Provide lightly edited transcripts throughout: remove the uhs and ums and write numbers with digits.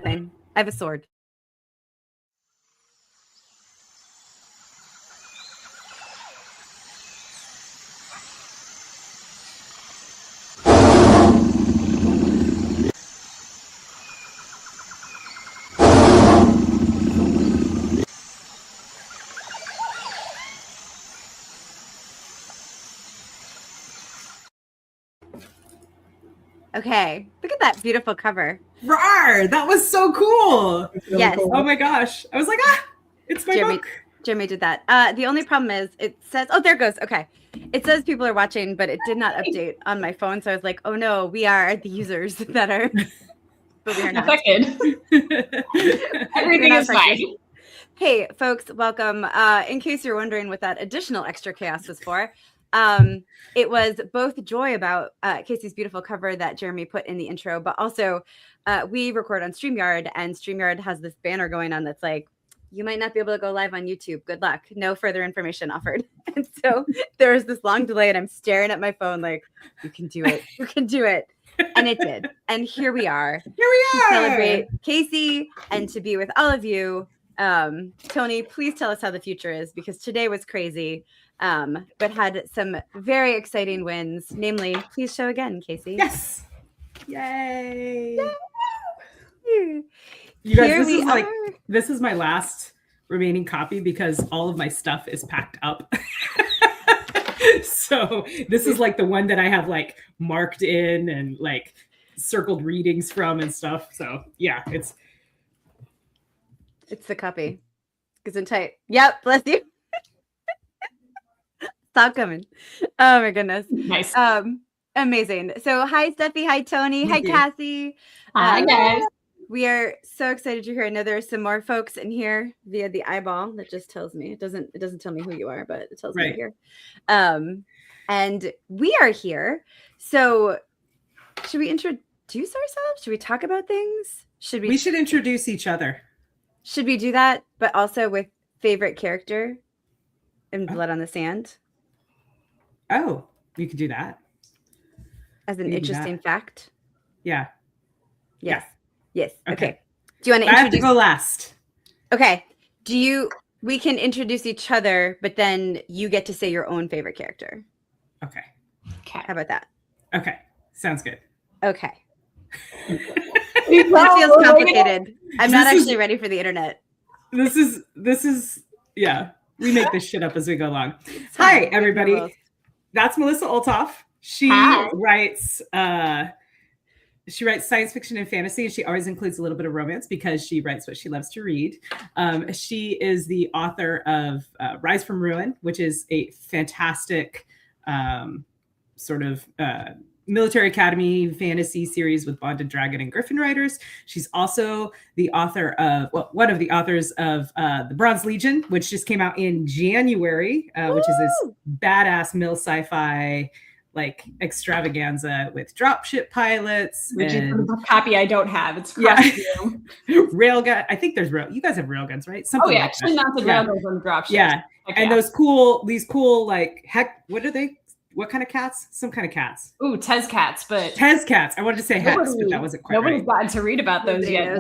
nothing. I have a sword. Okay, look at that beautiful cover. Rawr! That was so cool. Really yes. Cool. Oh my gosh. I was like, it's my book. Jeremy did that. The only problem is it says, oh, there it goes. Okay. It says people are watching, but it did not update on my phone. So I was like, oh no, we are the users that are, but we are not. Affected. Everything is fine. Hey, folks, welcome. In case you're wondering what that additional extra chaos was for, it was both joy about Kacey's beautiful cover that Jeremy put in the intro, but also we record on StreamYard, and StreamYard has this banner going on that's like, you might not be able to go live on YouTube. Good luck. No further information offered. And so there was this long delay, and I'm staring at my phone like, you can do it. You can do it. And it did. And here we are. Here we are. To celebrate Kacey and to be with all of you. Tony, please tell us how the future is, because today was crazy, but had some very exciting wins. Namely, please show again, Kacey. Yes. Yay. Yay. You guys, this is my last remaining copy because all of my stuff is packed up. So this is like the one that I have like marked in and like circled readings from and stuff. So yeah, it's the copy. It's in tight. Yep, bless you. Stop coming. Oh my goodness. Nice. Amazing. So hi Steffi, hi Tony, hi Cassie. Hi guys. We are so excited you're here. I know there are some more folks in here via the eyeball that just tells me. It doesn't tell me who you are, but it tells me you're here. And we are here. So should we introduce ourselves? Should we talk about things? We should introduce each other. Should we do that, but also with favorite character in Blood on the Sand? Oh, you could do that. As an interesting fact? Yeah. Yes. Yes. Okay. Do you want to introduce? I have to go last. Okay. We can introduce each other, but then you get to say your own favorite character. Okay. How about that? Okay. Sounds good. Okay. That feels complicated. I'm not actually ready for the internet. This is yeah. We make this shit up as we go along. Hi, everybody. That's Marisa Olthoff. She writes science fiction and fantasy, and she always includes a little bit of romance because she writes what she loves to read. She is the author of Rise from Ruin, which is a fantastic sort of military academy fantasy series with Bonded Dragon and Griffin writers. She's also the author of, one of the authors of The Bronze Legion, which just came out in January, which is this badass mil sci-fi like extravaganza with dropship pilots. Which is a copy I don't have. It's railgun. I think there's you guys have railguns, right? Something like actually that. Not the railguns on the dropship. Yeah. And these cool like what are they? What kind of cats? Some kind of cats. Ooh, Tez cats, but Tez cats. I wanted to say hex, but that wasn't quite nobody's gotten to read about those yet.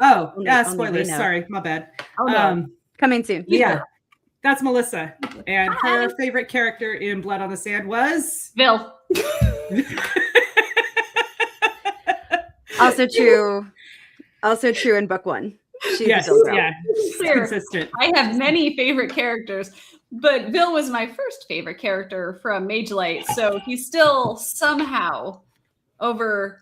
Oh, yeah, spoilers. Sorry, my bad. Oh, no. Coming soon. Yeah. That's Melissa. And her favorite character in Blood on the Sand was Bill. Also true in book one. She's consistent. I have many favorite characters, but Bill was my first favorite character from Mage Light, so he's still somehow over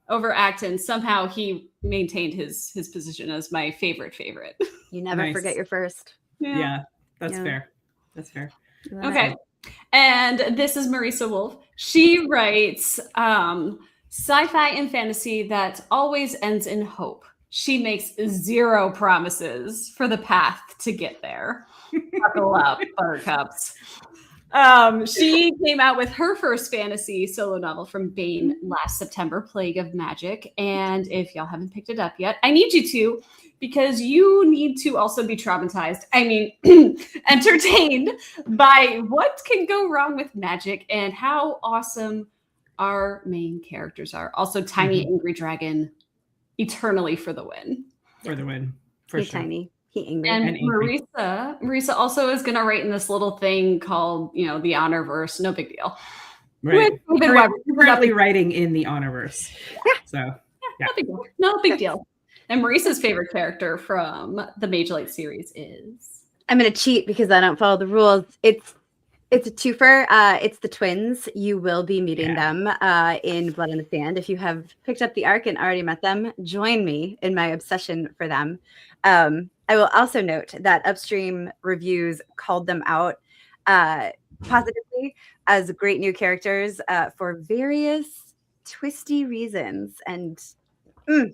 Acton. Somehow he maintained his position as my favorite. You never forget your first. Yeah, that's fair. That's fair. Okay. And this is Marisa Wolf. She writes sci-fi and fantasy that always ends in hope. She makes zero promises for the path to get there. Buckle up, buttercups. She came out with her first fantasy solo novel from Bane last September, Plague of Magic. And if y'all haven't picked it up yet, I need you to, because you need to also be traumatized. I mean, entertained by what can go wrong with magic and how awesome our main characters are. Also, Tiny Angry Dragon eternally for the win. For the win. For He's sure. tiny. He angry. And angry. Marisa also is going to write in this little thing called, the honor verse. No big deal. Right. With David Weber. Currently writing in the Honorverse. So, No big deal. No big deal. And Marisa's favorite character from the Mage Light series is... I'm going to cheat because I don't follow the rules. It's a twofer. It's the twins. You will be meeting them in Blood on the Sand. If you have picked up the arc and already met them, join me in my obsession for them. I will also note that Upstream Reviews called them out positively as great new characters for various twisty reasons. And I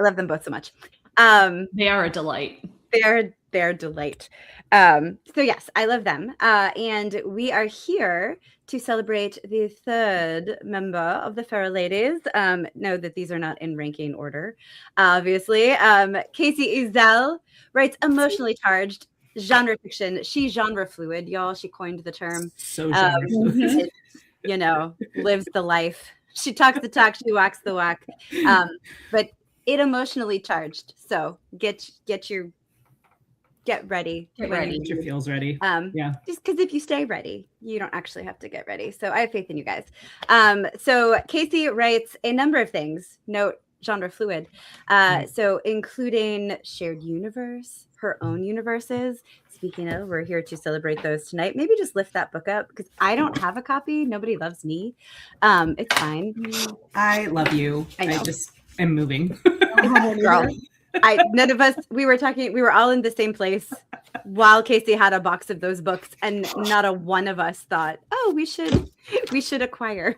love them both so much. They are a delight. They're a delight. So yes, I love them. And we are here to celebrate the third member of the Feral Ladies. Know that these are not in ranking order, obviously. Kacey Ezell writes emotionally charged genre fiction. She's genre fluid, y'all. She coined the term. So genre fluid. Lives the life. She talks the talk, she walks the walk. But it emotionally charged. So get ready. Get ready. Get your feels ready. Just because if you stay ready, you don't actually have to get ready. So I have faith in you guys. So Kacey writes a number of things. Note genre fluid. So including shared universe, her own universes. Speaking of, we're here to celebrate those tonight. Maybe just lift that book up because I don't have a copy. Nobody loves me. It's fine. I love you. I just am moving. Girl. None of us, we were all in the same place while Kacey had a box of those books, and not a one of us thought, oh, we should acquire.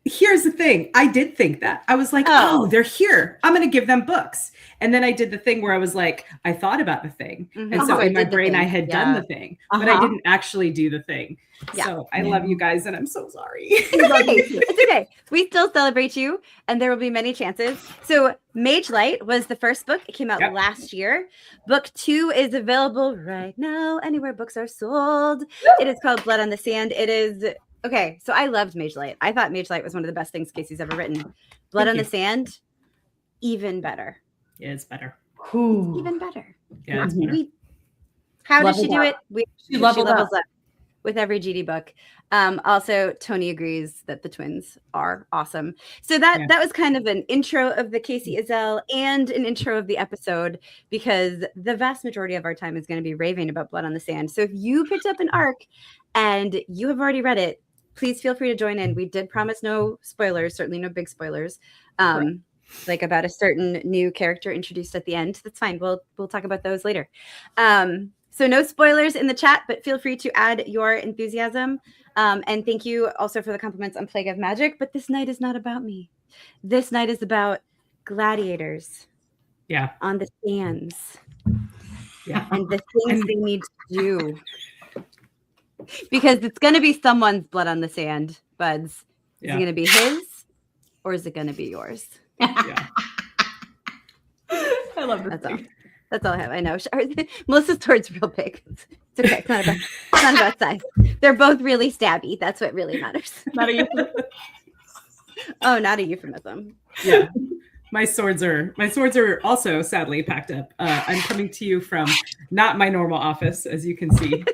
Here's the thing. I did think that. I was like, oh, they're here. I'm going to give them books. And then I did the thing where I was like, I thought about the thing. Mm-hmm. And so in my brain, I had done the thing, but I didn't actually do the thing. Yeah. So I love you guys, and I'm so sorry. It's okay. We still celebrate you, and there will be many chances. So Mage Light was the first book. It came out last year. Book 2 is available right now anywhere books are sold. It is called Blood on the Sand. It is... Okay, so I loved Mage Light. I thought Mage Light was one of the best things Kacey's ever written. Blood on the Sand, even better. Yeah, it's better. Even better. Yeah, it's better. How does she do it? She levels up with every GD book. Also, Tony agrees that the twins are awesome. So that was kind of an intro of the Kacey Ezell and an intro of the episode, because the vast majority of our time is going to be raving about Blood on the Sand. So if you picked up an arc and you have already read it, please feel free to join in. We did promise no spoilers, certainly no big spoilers, like about a certain new character introduced at the end. That's fine. We'll talk about those later. So no spoilers in the chat, but feel free to add your enthusiasm. And thank you also for the compliments on Plague of Magic. But this night is not about me. This night is about gladiators. Yeah. On the sands. Yeah. And the things they need to do. Because it's going to be someone's blood on the sand, buds. Is it going to be his, or is it going to be yours? I love this. That's all I have. I know. Melissa's sword's real big. It's okay. It's not about size. They're both really stabby. That's what really matters. Not a euphemism. Oh, not a euphemism. Yeah. My swords are also sadly packed up. I'm coming to you from not my normal office, as you can see.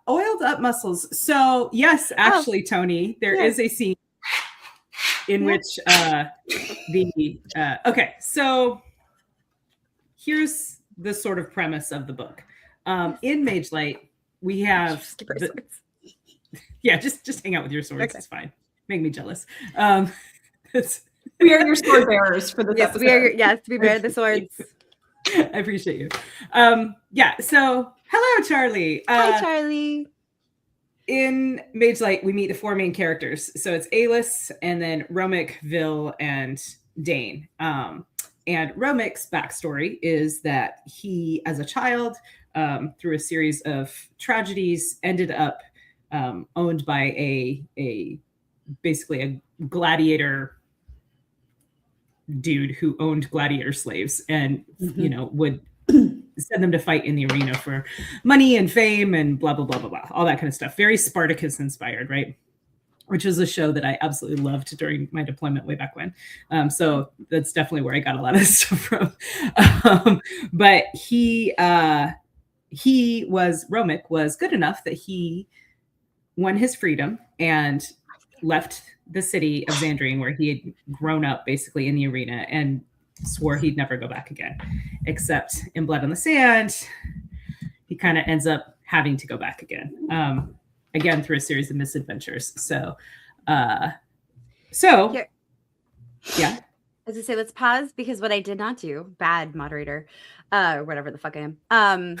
Oiled up muscles. So yes, actually, Tony, there is a scene in which okay, so here's the sort of premise of the book. In Mage Light, we have just hang out with your swords. Okay. It's fine. Make me jealous. We are your sword bearers for this episode. We bear the swords. I appreciate you. So hello, Charlie. Hi, Charlie. In Mage Light, we meet the 4 main characters. So it's Alis, and then Romic, Vil, and Dane. And Romic's backstory is that he, as a child, through a series of tragedies, ended up owned by a basically a gladiator dude who owned gladiator slaves, and would send them to fight in the arena for money and fame and blah blah blah blah blah, all that kind of stuff. Very Spartacus inspired, right? which is a show that I absolutely loved during my deployment way back when. So that's definitely where I got a lot of this stuff from. But Romick was good enough that he won his freedom and left the city of Xandrian, where he had grown up basically in the arena, and swore he'd never go back again, except in Blood on the Sand, he kind of ends up having to go back again. Again, through a series of misadventures. So, yeah. As I say, let's pause, because what I did not do, bad moderator, or whatever the fuck I am.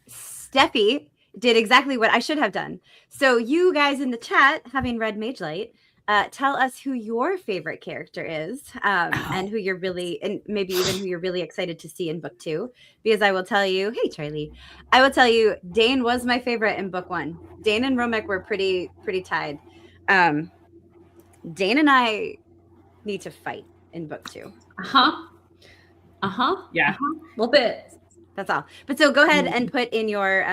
Steffi did exactly what I should have done. So you guys in the chat, having read Mage Light, tell us who your favorite character is, and who you're really, and maybe even who you're really excited to see in book 2. Because I will tell you, hey Charlie, I will tell you, Dane was my favorite in book 1. Dane and Romick were pretty tied. Dane and I need to fight in book 2. Yeah. Yeah. A little bit. That's all. But so go ahead and put in your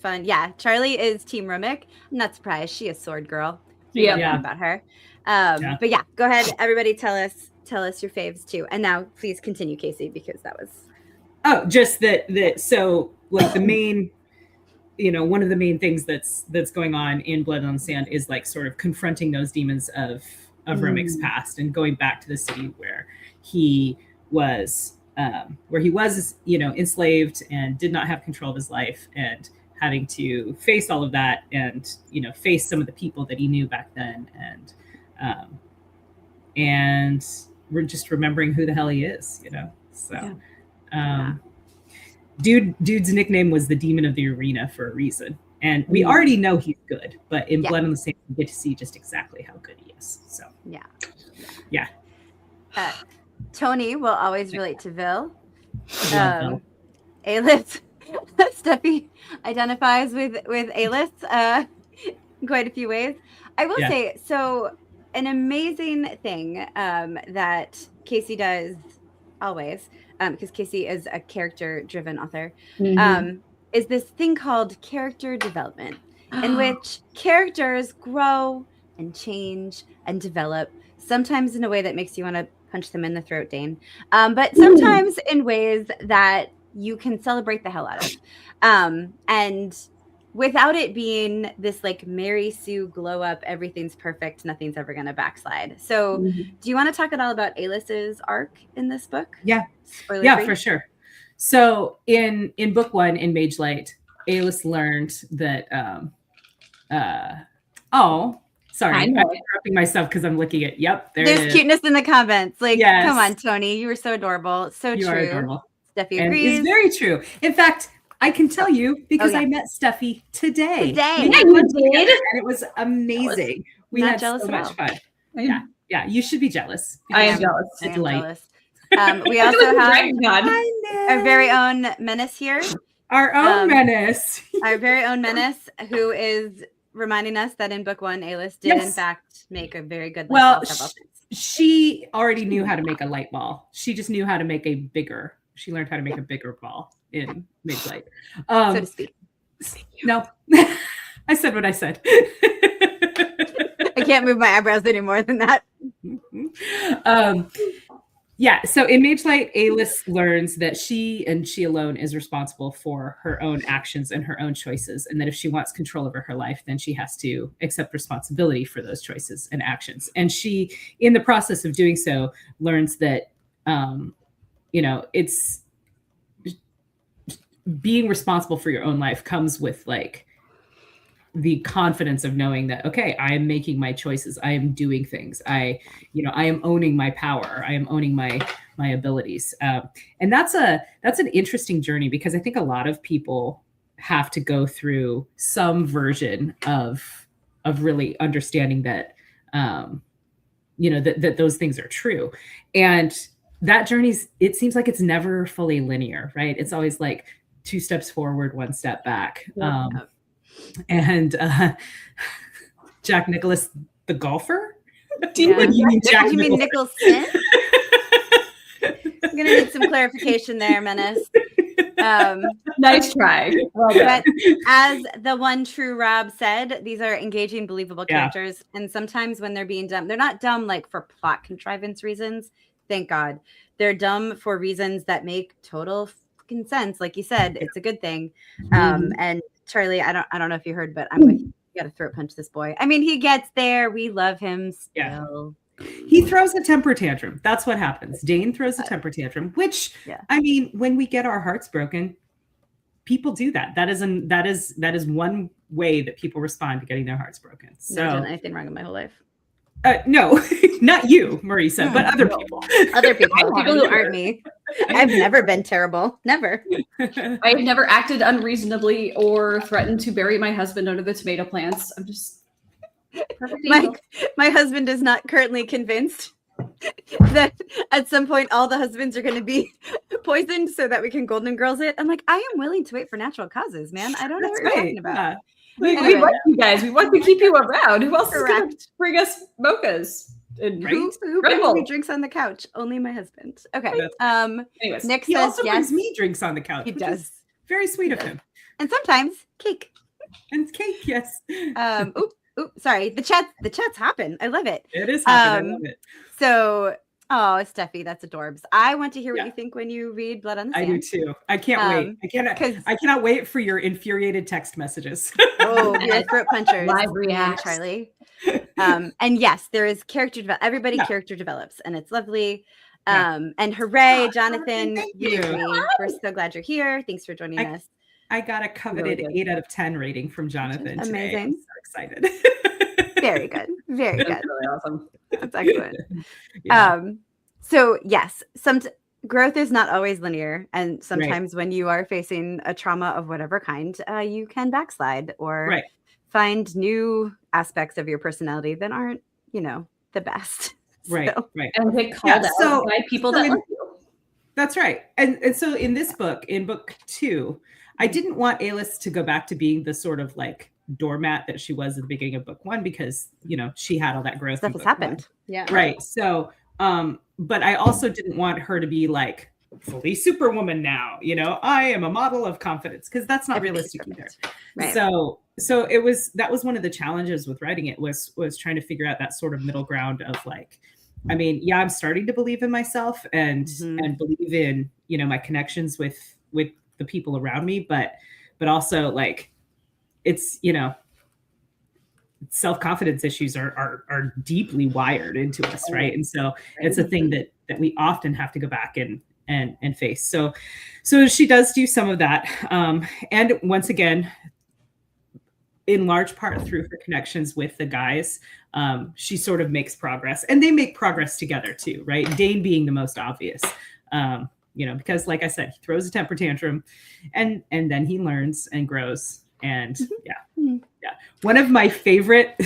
fun. Yeah, Charlie is Team Romick. I'm not surprised. She is sword girl. Yeah. About her. But yeah, go ahead. Everybody tell us your faves too. And now please continue, Kacey, because that was. Oh, just that. So like the main, one of the main things that's going on in Blood on the Sand is like sort of confronting those demons of Romick's past, and going back to the city where he was enslaved and did not have control of his life, and having to face all of that, and face some of the people that he knew back then, and we're just remembering who the hell he is, so dude's nickname was the Demon of the Arena for a reason, and we already know he's good, but in Blood on the Sand we get to see just exactly how good he is. So yeah. Tony will always relate to Vil. Vil. Aelith. Steffi identifies with Aelith in quite a few ways. I will say, so an amazing thing that Kacey does always, because Kacey is a character-driven author, is this thing called character development, in which characters grow and change and develop, sometimes in a way that makes you want to punch them in the throat, Dane, but sometimes in ways that you can celebrate the hell out of, and without it being this like Mary Sue glow up, everything's perfect, nothing's ever going to backslide. So do you want to talk at all about Aelis's arc in this book? Yeah. Spoiler free? For sure. So in book 1 in Mage Light, Aelis learned that sorry, I'm interrupting myself because I'm looking at there's cuteness in the comments. Like, come on, Tony, you were so adorable. So you true. Are adorable. Steffi agrees. It's very true. In fact, I can tell you because I met Steffi today. Yeah, you did. And it was amazing. We had so much fun. Yeah. You should be jealous. I am jealous. I am jealous. We also have our very own Menace here. Our own Menace. Our very own Menace, who is reminding us that in book 1, Aelis did in fact make a very good. She already knew how to make a light ball. She just knew how to make a bigger. She learned how to make a bigger ball in Mage Light, so to speak. No, I said what I said. I can't move my eyebrows any more than that. So in Mage Light, Aelis learns that she and she alone is responsible for her own actions and her own choices, and that if she wants control over her life, then she has to accept responsibility for those choices and actions. And she, in the process of doing so, learns that it's being responsible for your own life comes with like the confidence of knowing that, okay, I am making my choices. I am doing things. I am owning my power. I am owning my abilities. And that's an interesting journey, because I think a lot of people have to go through some version of really understanding that, that those things are true. And that journey's, it seems like it's never fully linear, right? It's always like 2 steps forward, 1 step back. And Jack Nicklaus, the golfer? You mean Nicholson? I'm gonna need some clarification there, Menace. No, Nice try. Well done. But as the one true Rob said, these are engaging, believable characters. And sometimes when they're being dumb, they're not dumb like for plot contrivance reasons. Thank God. They're dumb for reasons that make total fucking sense. Like you said, it's a good thing. And Charlie, I don't know if you heard, but I'm with you. You got to throat punch this boy. I mean, he gets there. We love him still. He throws a temper tantrum. That's what happens. Dane throws a temper tantrum, which I mean, when we get our hearts broken, people do that. That is one way that people respond to getting their hearts broken. So Never done anything wrong in my whole life. No, not you, Marisa, but other people. Other people who aren't me. I've never been terrible. Never. I've never acted unreasonably or threatened to bury my husband under the tomato plants. I'm just perfect. My husband is not currently convinced that at some point all the husbands are going to be poisoned so that we can Golden Girls it. I'm like, I am willing to wait for natural causes, man. I don't know what you're talking about. Yeah. We like you guys. We want to keep you around. Who else is going to bring us mochas? Who brings me drinks on the couch? Only my husband. Okay. Anyways, Nick he says also brings me drinks on the couch. He does. Very sweet of him. And sometimes cake. And cake, yes. Sorry. The chat's hopping. I love it. It is hopping. I love it. So, Steffi, that's adorbs. I want to hear what you think when you read Blood on the Sand. I do too. I can't wait. I cannot wait for your infuriated text messages. We are throat punchers. Live reacts. Charlie. And yes, there is character development. Everybody character develops, and it's lovely. And hooray, Jonathan. Thank you. We're so glad you're here. Thanks for joining us. I got a coveted 8 out of 10 rating from Jonathan today. Amazing. I'm so excited. Very good. Very good. That's really awesome. That's excellent. So yes, growth is not always linear, and sometimes when you are facing a trauma of whatever kind, you can backslide or find new aspects of your personality that aren't, the best. Right. And get called out by people that love you. That's right. And so in this book, in book 2, I didn't want Alice to go back to being the sort of like doormat that she was at the beginning of book 1 because, she had all that growth. Stuff has happened. Yeah. Right. So, but I also didn't want her to be like fully superwoman now, I am a model of confidence, because that's not realistic either. Right. So that was one of the challenges with writing it was trying to figure out that sort of middle ground of like, I mean, I'm starting to believe in myself and believe in, my connections with the people around me, but also like it's, self-confidence issues are deeply wired into us. Right. And so it's a thing that we often have to go back and face. So she does do some of that. And once again, in large part through her connections with the guys, she sort of makes progress, and they make progress together too, right? Dane being the most obvious, because like I said, he throws a temper tantrum and then he learns and grows. And one of my favorite,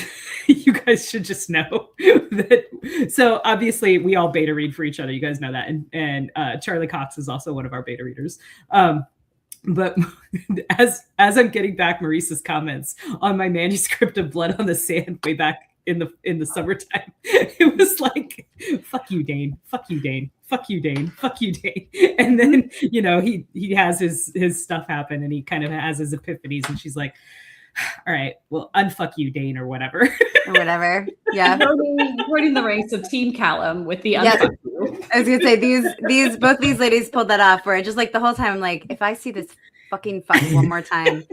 you guys should just know that. So obviously we all beta read for each other. You guys know that. And Charlie Cox is also one of our beta readers. But as I'm getting back Marisa's comments on my manuscript of Blood on the Sand way back in the summertime, it was like, fuck you, Dane, fuck you, Dane, fuck you, Dane, fuck you, Dane. And then, he has his stuff happen and he kind of has his epiphanies, and she's like, all right, well, unfuck you, Dane, or whatever. Yeah. Joining the ranks of Team Callum with the unfuck you. I was gonna say both these ladies pulled that off, where just like the whole time I'm like, if I see this fucking fuck one more time,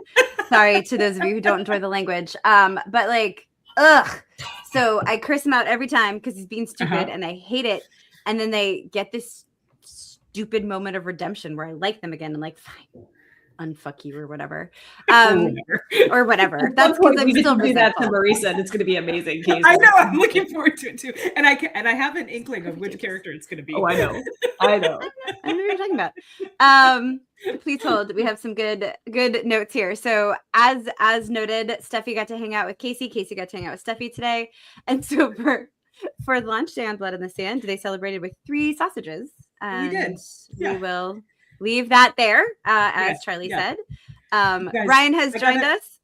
sorry to those of you who don't enjoy the language. But like, ugh. So I curse him out every time because he's being stupid and I hate it. And then they get this stupid moment of redemption where I like them again. I'm like, fine, unfuck you or whatever. Or whatever. That's because I'm still do that to Marisa, and it's going to be amazing. Kacey. I know. I'm looking forward to it too, and I have an inkling of which character it's going to be. Oh, I know. I know what you're talking about. Please hold. We have some good notes here. So as noted, Steffi got to hang out with Kacey. Kacey got to hang out with Steffi today, and so for launch day on Blood on the Sand, they celebrated with 3 sausages. And we did. Yeah. We will leave that there, as Charlie said. Ryan has joined us.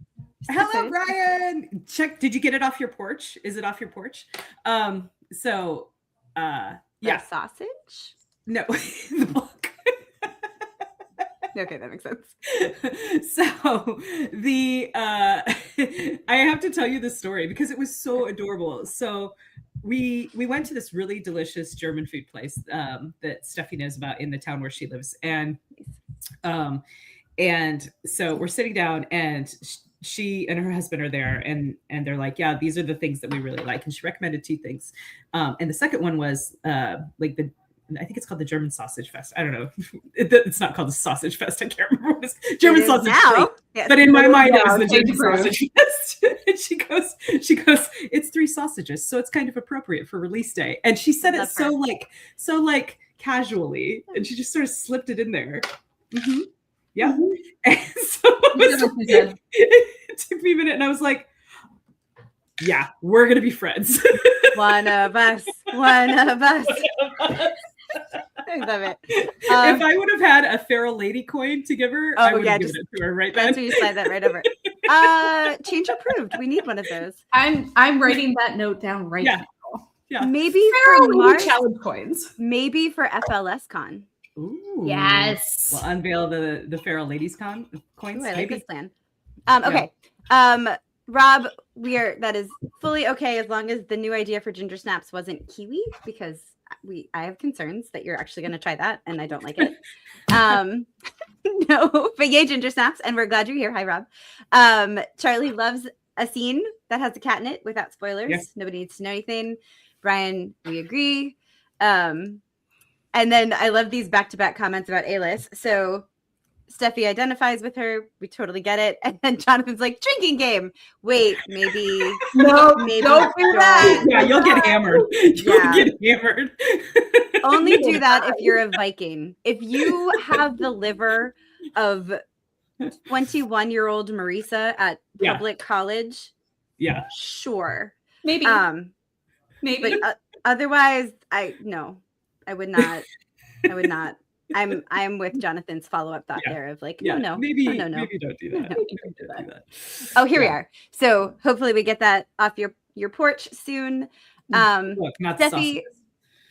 Hello, Ryan. Did you get it off your porch? Is it off your porch? Sausage? No, the book. Okay, that makes sense. So I have to tell you this story because it was so adorable. So we went to this really delicious German food place that Steffi knows about in the town where she lives, and so we're sitting down, and she and her husband are there, and they're like, yeah, these are the things that we really like, and she recommended 2 things, and the second one was like I think it's called the German Sausage Fest. I don't know. It's not called the Sausage Fest. I can't remember what it's German Sausage Fest. Yes. But in my mind, it was the German Sausage Fest. And she goes, it's 3 sausages, so it's kind of appropriate for release day. And she said it so like casually, and she just sort of slipped it in there. Mm-hmm. Yeah. Mm-hmm. And so it took me a minute, and I was like, yeah, we're gonna be friends. One of us. I love it. If I would have had a feral lady coin to give her, I would have given it to her right then. That's where you slide that right over. Change approved. We need one of those. I'm writing that note down right now. Yeah. Maybe for March challenge coins. Maybe for FLS Con. Ooh. Yes. We'll unveil the feral ladies coins. Ooh, I like this plan. Okay. Rob, that is fully okay as long as the new idea for ginger snaps wasn't kiwi, because I have concerns that you're actually going to try that, and I don't like it. No, but yay, ginger snaps, and we're glad you're here. Hi, Rob. Charlie loves a scene that has a cat in it without spoilers. Yes. Nobody needs to know anything. Brian, we agree. And then I love these back-to-back comments about Alice. So Steffi identifies with her. We totally get it. And then Jonathan's like, drinking game. Wait, maybe. No, maybe don't do that. Yeah, you'll get hammered. You'll get hammered. Only do that if you're a Viking. If you have the liver of 21-year-old Marisa at public college, sure. Maybe. But otherwise, I would not. I'm with Jonathan's follow-up thought there of like, no. Maybe don't do that. Oh, here we are. So hopefully we get that off your porch soon. Look, not Steffi,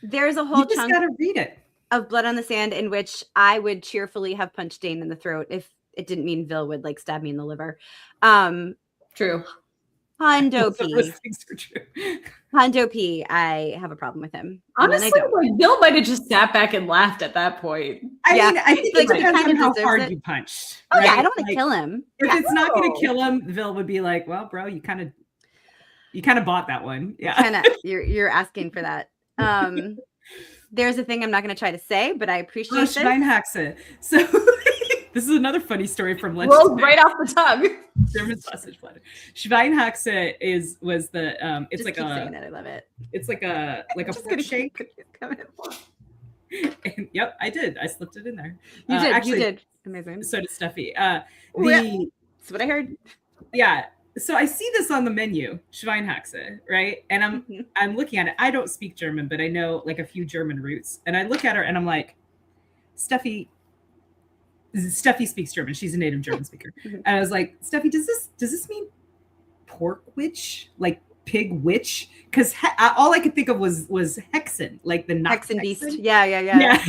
there's a whole chunk gotta read it of Blood on the Sand in which I would cheerfully have punched Dane in the throat if it didn't mean Vil would like stab me in the liver. True. Hondo P. Those things are true. Hondo P. I have a problem with him. Honestly, Bill might have just sat back and laughed at that point. I mean, I think it depends on how hard you punched. Oh, right? Yeah, I don't want to kill him. If it's not going to kill him, Vil would be like, well, bro, you kind of bought that one. Yeah. You're asking for that. There's a thing I'm not going to try to say, but I appreciate this. Schweinhaxe. So this is another funny story from Legend. Rolled right off the tongue. German sausage bladder. Schweinhaxe was the it's just like keep saying that. I love it. It's like a pork shake. And, yep, I did. I slipped it in there. You did. Actually, you did. Amazing. So did Steffi. That's what I heard. Yeah. So I see this on the menu, Schweinhaxe, right? And I'm looking at it. I don't speak German, but I know like a few German roots. And I look at her and I'm like, Steffi speaks German. She's a native German speaker. And I was like, Steffi, does this mean pork witch? Like pig witch? Because all I could think of was Hexen, like the Hexen beast. Yeah.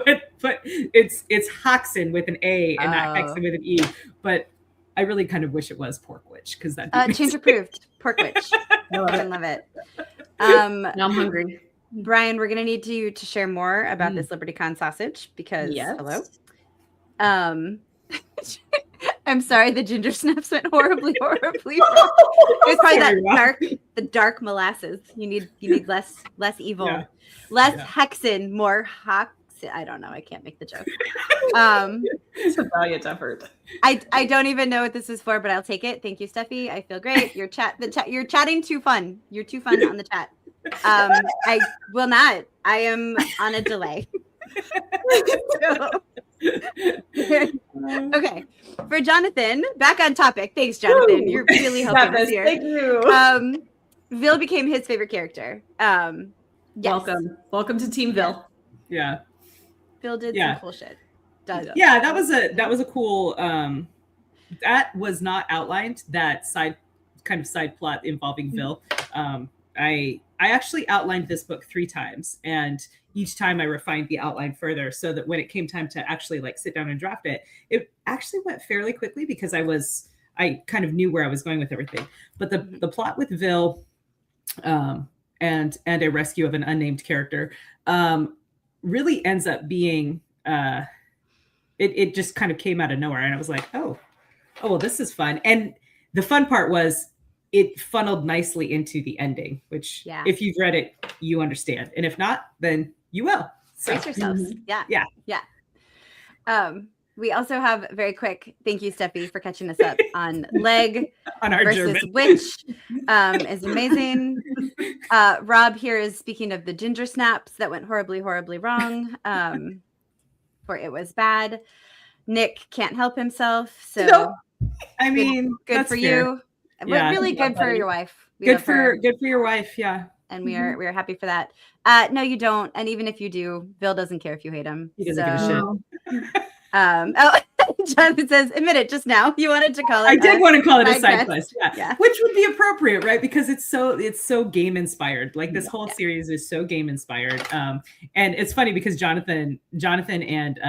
but it's Haxen with an A and not Hexen with an E. But I really kind of wish it was pork witch, because that change approved. Pork witch. I love it. Now I'm hungry. Brian, we're gonna need you to share more about this LibertyCon sausage because hello. I'm sorry, the ginger snaps went horribly wrong. It's probably that dark molasses. You need less evil, less Hexen, more Hox. I don't know. I can't make the joke. It's a valiant effort. I don't even know what this is for, but I'll take it. Thank you, Steffi. I feel great. You're chatting too fun. You're too fun on the chat. I will not. I am on a delay. Okay. For Jonathan, back on topic. Thanks, Jonathan. You're really helping us here. Thank you. Vil became his favorite character. Yes. Welcome to Team Vil. Yeah. Vil did some cool shit. Yeah, that was a cool that was not outlined, that side plot involving Vil. I actually outlined this book 3 times, and each time I refined the outline further, so that when it came time to actually like sit down and draft it, it actually went fairly quickly because I kind of knew where I was going with everything. But the plot with Vil, and a rescue of an unnamed character, really ends up being, it just kind of came out of nowhere, and I was like, oh well, this is fun. And the fun part was it funneled nicely into the ending, which if you've read it, you understand. And if not, then you will. So. Brace yourselves. Yeah. We also have very quick, thank you, Steffi, for catching us up on Leg on our versus German. Witch. Is amazing. Rob here is speaking of the ginger snaps that went horribly, horribly wrong. For it was bad. Nick can't help himself. So no. I mean, good for fair. You. Yeah, really good for your wife. Good for your wife, yeah. And we are happy for that. No, you don't. And even if you do, Bill doesn't care if you hate him. He doesn't give a shit. Jonathan says, admit it just now. You wanted to call it. I did want to call it a side quest. Yeah. Which would be appropriate, right? Because it's so game inspired. Like this whole series is so game inspired. And it's funny because Jonathan and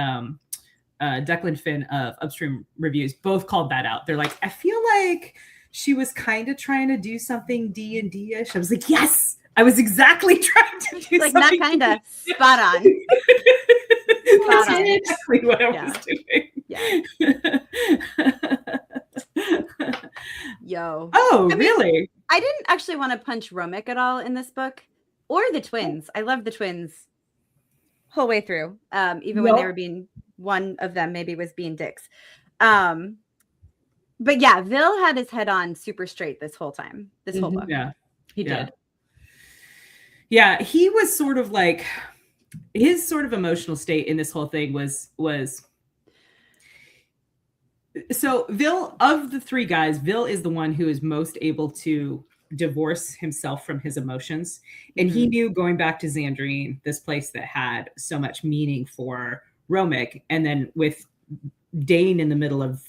Declan Finn of Upstream Reviews both called that out. They're like, I feel like she was kind of trying to do something D&D-ish. I was like, yes, I was exactly trying to do like something. Not kind of, spot on. That's exactly what I was doing. Yeah. Yo. Oh, really? I didn't actually want to punch Romick at all in this book, or the twins. I love the twins whole way through, even when they were being, one of them maybe was being dicks. But yeah, Vil had his head on super straight this whole time, this whole book. Yeah, he did. Yeah, he was sort of like, his sort of emotional state in this whole thing was so Vil, of the three guys, Vil is the one who is most able to divorce himself from his emotions. And he knew going back to Xandrine, this place that had so much meaning for Romick, and then with Dane in the middle of,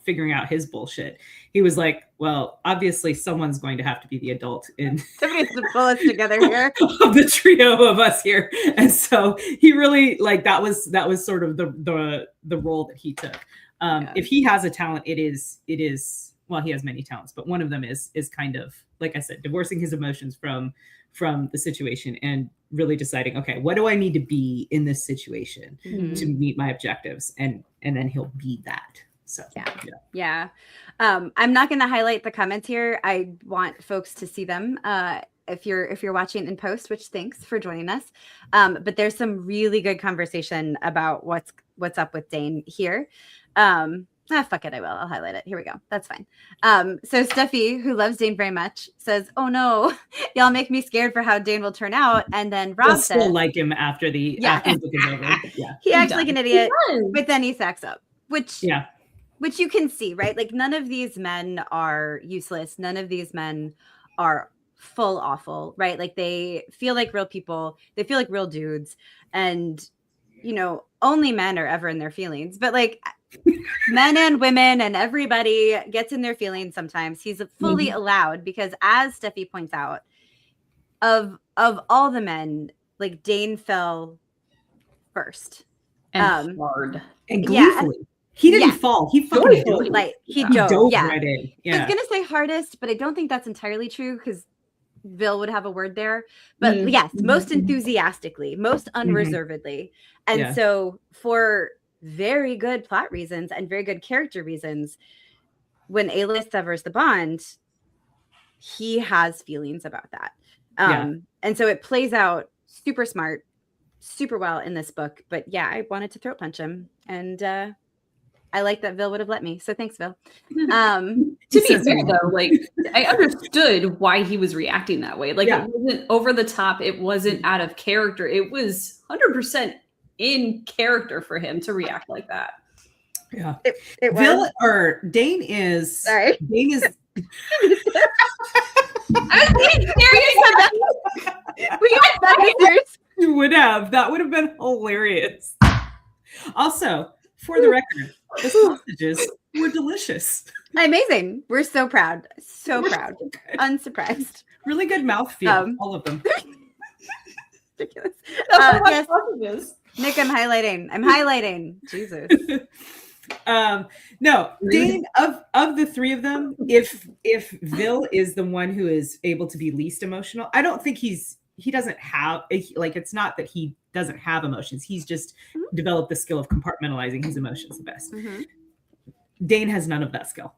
figuring out his bullshit, he was like, well, obviously someone's going to have to be the adult in somebody's to pull us together here of the trio of us here. And so he really, like, that was sort of the role that he took. If he has a talent, it is well, he has many talents, but one of them is kind of, like I said, divorcing his emotions from the situation and really deciding, okay, what do I need to be in this situation to meet my objectives, and then he'll be that. So yeah. I'm not going to highlight the comments here. I want folks to see them. If you're watching in post, which thanks for joining us. But there's some really good conversation about what's up with Dane here. Fuck it, I will. I'll highlight it. Here we go. That's fine. So Steffi, who loves Dane very much, says, "Oh no, y'all make me scared for how Dane will turn out." And then Rob says, "Still like him after the book is over." Yeah, he acts like an idiot, but then he sacks up, which you can see, right? Like, none of these men are useless. None of these men are full awful, right? Like, they feel like real people. They feel like real dudes, and only men are ever in their feelings, but like men and women and everybody gets in their feelings sometimes. He's fully allowed, because as Steffi points out, of all the men, like, Dane fell first. And hard. And gleefully. He didn't fall. He fucking dove. Like, he dove right in. Yeah. I was gonna say hardest, but I don't think that's entirely true, because Vil would have a word there. But yes, most enthusiastically, most unreservedly. And so, for very good plot reasons and very good character reasons, when Aelith severs the bond, he has feelings about that. And so it plays out super smart, super well in this book. But yeah, I wanted to throat punch him, and I like that Vil would have let me. So thanks, Vil. To be fair, though, like, I understood why he was reacting that way. Like, it wasn't over the top. It wasn't out of character. It was 100% in character for him to react like that. Yeah. It was. Dane is. Sorry. Dane is. I was being serious. We got that serious. You would have. That would have been hilarious. Also, for the record, the sausages were delicious. Amazing. We're so proud. So proud. Unsurprised. Really good mouthfeel. All of them. Ridiculous. That's what Yes, sausages. Nick, I'm highlighting. Jesus. No, Dane, of the three of them, if Vil is the one who is able to be least emotional, I don't think he doesn't have, like, it's not that he doesn't have emotions. He's just developed the skill of compartmentalizing his emotions the best. Mm-hmm. Dane has none of that skill.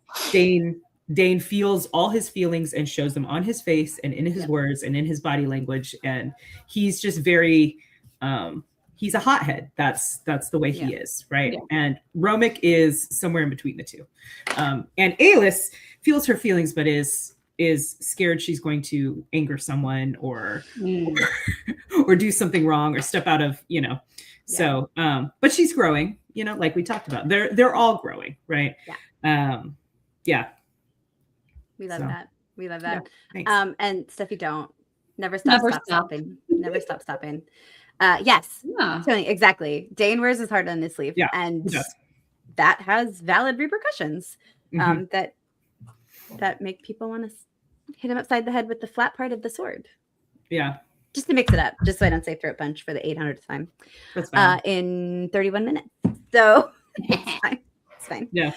Dane feels all his feelings and shows them on his face and in his words and in his body language. And he's just very, he's a hothead. That's the way he is, right? Yeah. And Romic is somewhere in between the two. And Alis feels her feelings, but is scared she's going to anger someone or do something wrong or step out of, So, but she's growing, like we talked about. They're all growing, right? Yeah. We love that. We love that. Yeah, and Steffi, don't never stop stopping. Never stop stopping. Yes. Yeah. Totally, exactly. Dane wears his heart on his sleeve. Yeah, and that has valid repercussions that make people want to hit him upside the head with the flat part of the sword. Yeah. Just to mix it up, just so I don't say throat punch for the 800th time. That's fine. In 31 minutes. So it's fine. Yeah.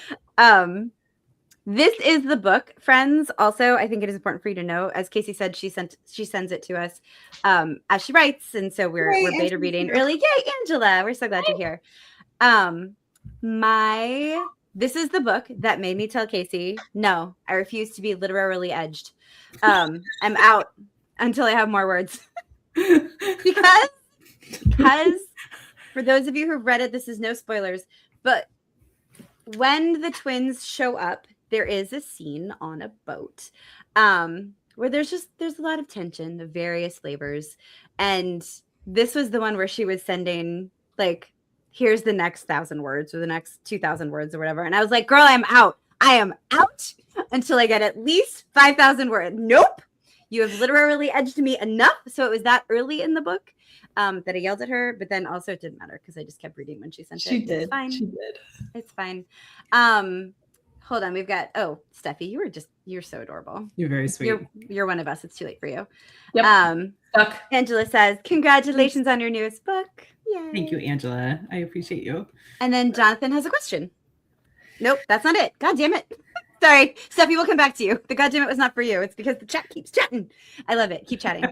This is the book, friends. Also, I think it is important for you to know, as Kacey said, she sends it to us as she writes, and so we're beta reading early. Yay, Angela! We're so glad you're here. This is the book that made me tell Kacey, no, I refuse to be literally edged. I'm out until I have more words. because for those of you who've read it, this is no spoilers, but when the twins show up, there is a scene on a boat where there's a lot of tension of various flavors. And this was the one where she was sending, like, here's the next 1,000 words or the next 2,000 words or whatever. And I was like, girl, I'm out. I am out until I get at least 5,000 words. Nope. You have literally edged me enough. So it was that early in the book that I yelled at her, but then also it didn't matter because I just kept reading when she sent it. She did. It's fine. She did. It's fine. Hold on. We've got, Steffi, you're so adorable. You're very sweet. You're one of us. It's too late for you. Yep. Stuck. Angela says, congratulations on your newest book. Yay. Thank you, Angela. I appreciate you. And then Jonathan has a question. Nope, that's not it. God damn it. Sorry, Steffi, we'll come back to you. The goddamn it was not for you. It's because the chat keeps chatting. I love it. Keep chatting.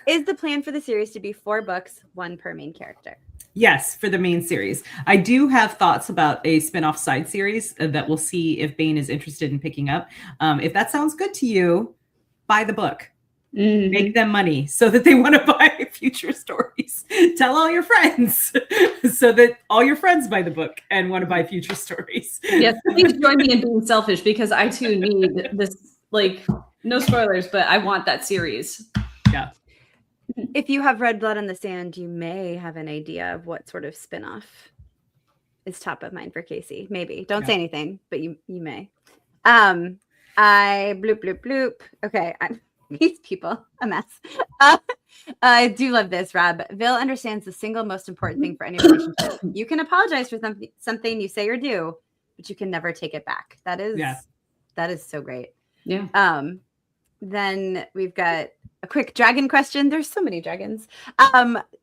Is the plan for the series to be 4 books, 1 per main character? Yes, for the main series. I do have thoughts about a spin-off side series that we'll see if Bane is interested in picking up. If that sounds good to you, buy the book. Mm-hmm. Make them money so that they want to buy future stories. Tell all your friends so that all your friends buy the book and want to buy future stories. Yes, please join me in being selfish because I too need this, like, no spoilers, but I want that series. Yeah. If you have read Blood on the Sand, you may have an idea of what sort of spinoff is top of mind for Kacey. Maybe. Don't say anything, but you may. I bloop, bloop, bloop. Okay. These people, a mess. I do love this, Rob. Vil understands the single most important thing for any relationship. You can apologize for something you say or do, but you can never take it back. That is so great. Yeah. Then we've got a quick dragon question. There's so many dragons.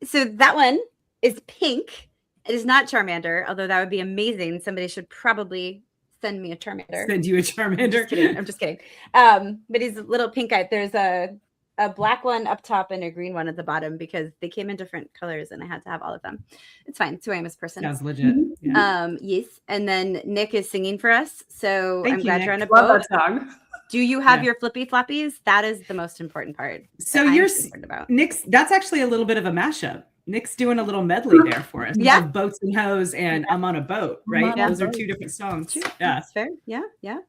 So that one is pink. It is not Charmander, although that would be amazing. Somebody should probably send me a Charmander. Send you a Charmander. I'm just kidding. But he's a little pink-eyed. There's a black one up top and a green one at the bottom because they came in different colors and I had to have all of them. It's fine. It's who I am as a person. Sounds legit. Yeah. Yes. And then Nick is singing for us. So Thank I'm you, glad Nick. you're on a Love boat. that song. Do you have your flippy floppies? That is the most important part. So you're about. Nick's. That's actually a little bit of a mashup. Nick's doing a little medley there for us. Yeah. Boats and Hoes and I'm on a Boat, right? Those are 2 different songs. Yeah. That's fair. Yeah. Yeah.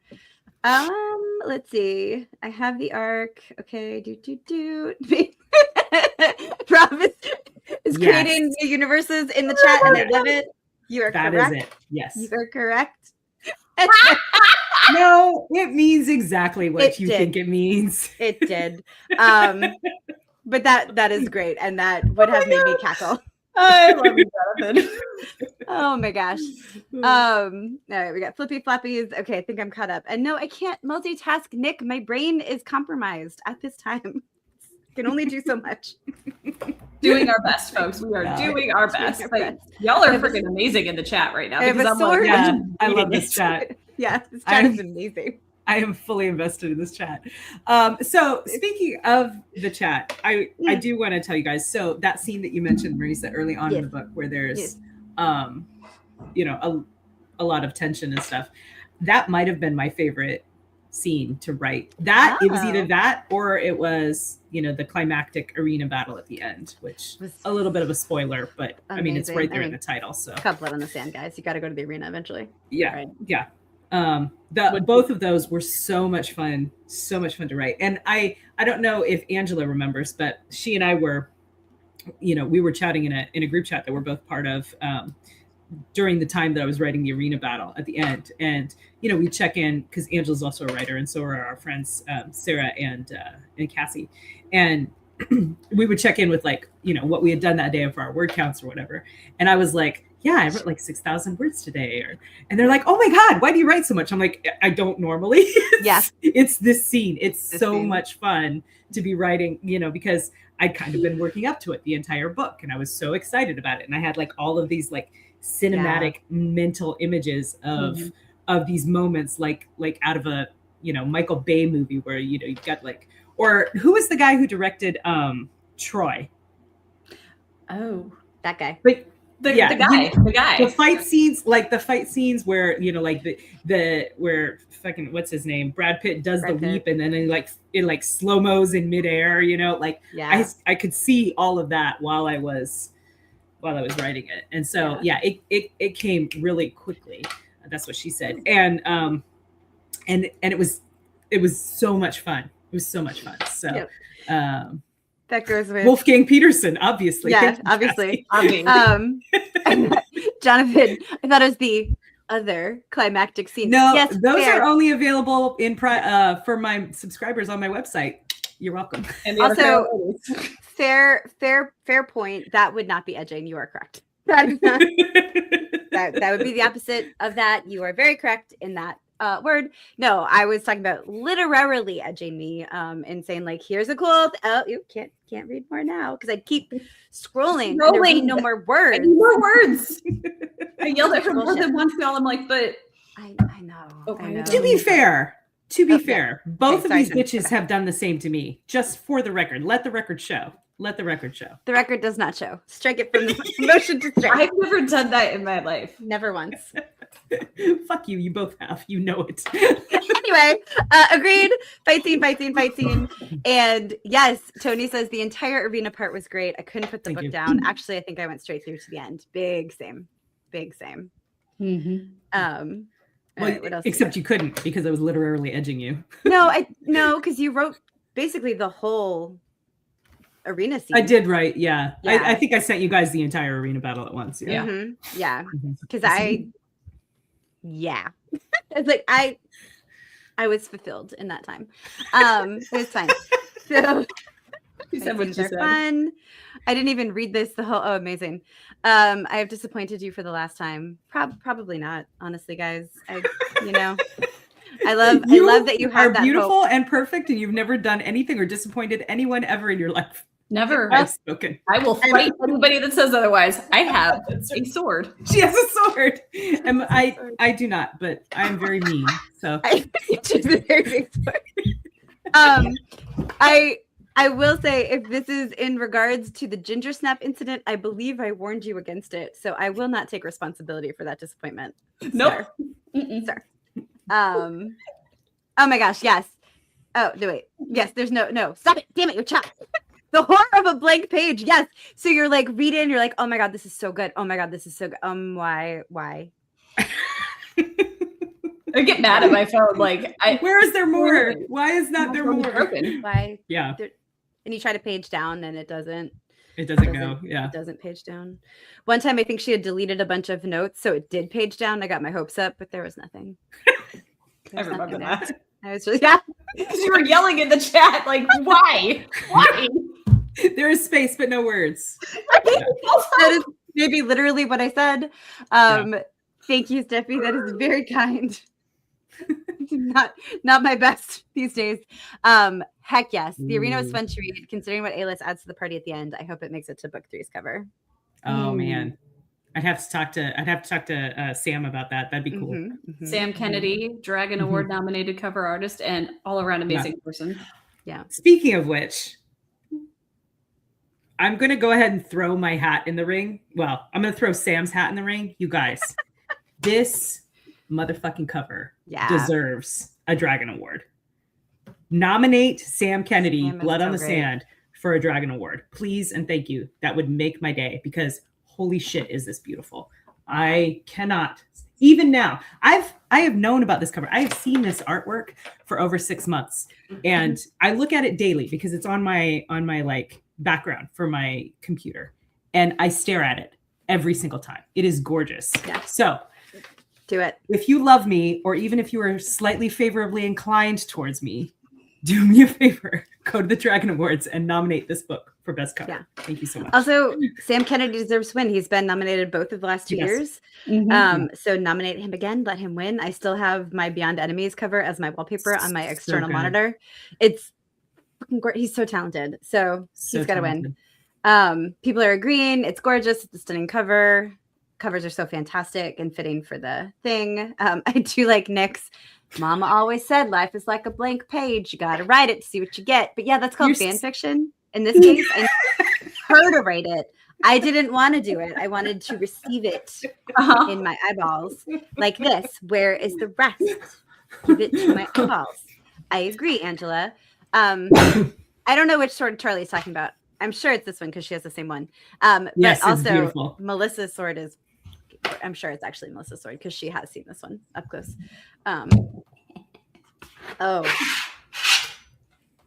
Let's see. I have the arc. Okay. Rob is creating new universes in the chat and I love it. You are correct. That is it. Yes. You are correct. No, it means exactly what you think it means. It did. But that is great. And that would have made me cackle. I love you, Jonathan. Oh my gosh. All right, we got flippy floppies. Okay, I think I'm caught up. And no, I can't multitask, Nick. My brain is compromised at this time. Can only do so much. Doing our best, folks. We are doing our best. Y'all are freaking amazing in the chat right now. I have a sword. Yeah, I love this chat. Yeah, this chat is amazing. I am fully invested in this chat. So speaking of the chat, I do want to tell you guys. So that scene that you mentioned, Marisa, early on in the book, where there's, you know, a lot of tension and stuff, that might have been my favorite scene to write. That it was either that or it was, you know, the climactic arena battle at the end, which was a little bit of a spoiler, but amazing. I mean, it's right there in the title. So cut blood on the sand, guys. You got to go to the arena eventually. Yeah, right. Yeah. Both of those were so much fun to write. And I don't know if Angela remembers, but she and I were, you know, we were chatting in a group chat that we're both part of during the time that I was writing the arena battle at the end. And, you know, we check in because Angela's also a writer, and so are our friends Sarah and Kacey. And we would check in with, like, you know, what we had done that day for our word counts or whatever. And I was like, yeah, I wrote like 6,000 words today. And they're like, oh my God, why do you write so much? I'm like, I don't normally. It's this scene. It's so much fun to be writing, you know, because I'd kind of been working up to it the entire book, and I was so excited about it. And I had like all of these like cinematic mental images of these moments, like out of a, you know, Michael Bay movie where, you know, you've got like, or who was the guy who directed Troy? Oh, that guy. But the guy. The fight scenes where, you know, like the where fucking what's his name? Brad Pitt does the weep, and then it slow-mos in midair, you know, like I could see all of that while I was writing it. And so it came really quickly. That's what she said. And it was so much fun. It was so much fun. So that goes with Wolfgang Peterson, obviously. Yeah, obviously. Jonathan, I thought it was the other climactic scene. No, those are only available in for my subscribers on my website. You're welcome. And also, fair point. That would not be edging. You are correct. That is not. that would be the opposite of that. You are very correct in that word. No, I was talking about literally edging me and saying like, here's a cool. You can't read more now because I'd keep scrolling. And there would be no more words. I need more words. I yelled at her more than once, y'all. I'm like, but I know. Okay. I know. To be fair, both of these bitches have done the same to me. Just for the record, let the record show. The record does not show. Strike it from the motion to strike. I've never done that in my life. Never once. Fuck you. You both have. You know it. Anyway, agreed. Fight scene. And yes, Tony says the entire arena part was great. I couldn't put the book down. Actually, I think I went straight through to the end. Big same. Mm-hmm. Well, what else except you couldn't because I was literally edging you. No, because you wrote basically the whole arena scene. I did write, I think I sent you guys the entire arena battle at once. Yeah. Mm-hmm. Yeah. Because it's like I was fulfilled in that time. It was fine. So you said what you said. Fun. I didn't even read this amazing. I have disappointed you for the last time. Probably not, honestly, guys. I love that you have that beautiful hope. And perfect, and you've never done anything or disappointed anyone ever in your life. Never. I've spoken. I will fight anybody that says otherwise. I have a sword. She has a sword. And I do not, but I'm very mean. So she's a very big sword. I will say, if this is in regards to the ginger snap incident, I believe I warned you against it, so I will not take responsibility for that disappointment. Nope. Sir. Oh my gosh, yes. Oh, no, wait. Yes, there's no. Stop it. Damn it, you're chopped. The horror of a blank page. Yes. So you're like reading, you're like, oh my God, this is so good. Oh my God, this is so good. Why? I get mad at my phone. Like, where is there more? Why is not there more? Broken. Why? Yeah. And you try to page down and it doesn't go. Yeah. It doesn't page down. One time I think she had deleted a bunch of notes, so it did page down. I got my hopes up, but there was nothing. I remember that. I was just because you were yelling in the chat, like, why? There is space, but no words. That is maybe literally what I said. Thank you, Steffi. That is very kind. Not my best these days. Heck yes. The arena was Ooh. fun to read. Considering what A-list adds to the party at the end, I hope it makes it to book 3's cover. Oh man, I'd have to talk to Sam about that. That'd be cool. Sam Kennedy, Dragon Award nominated cover artist and all around amazing person. Yeah. Speaking of which, I'm going to go ahead and throw my hat in the ring. Well, I'm going to throw Sam's hat in the ring. You guys, this motherfucking cover deserves a Dragon Award. Nominate Sam Kennedy, Blood on the Sand, for a Dragon Award. Please and thank you. That would make my day because holy shit, is this beautiful. I cannot, even now, I have known about this cover. I have seen this artwork for over 6 months and I look at it daily because it's on my like background for my computer and I stare at it every single time. It is gorgeous. Yeah. So do it. If you love me, or even if you are slightly favorably inclined towards me, do me a favor, go to the Dragon Awards and nominate this book for best cover. Yeah. Thank you so much. Also, Sam Kennedy deserves to win. He's been nominated both of the last 2 years. So nominate him again, let him win. I still have my Beyond Enemies cover as my wallpaper on my external monitor. It's fucking great. He's so talented. So he's got to win. People are agreeing. It's gorgeous. It's a stunning cover. Covers are so fantastic and fitting for the thing. I do like Nick's. Mama always said life is like a blank page. You got to write it to see what you get. But yeah, that's called fan fiction. In this case, I need her to write it. I didn't want to do it. I wanted to receive it in my eyeballs like this. Where is the rest? Give it to my eyeballs. I agree, Angela. I don't know which sword Charlie's talking about. I'm sure it's this one because she has the same one. Yes, but also beautiful. Melissa's sword is, I'm sure it's actually Melissa's sword because she has seen this one up close. Oh,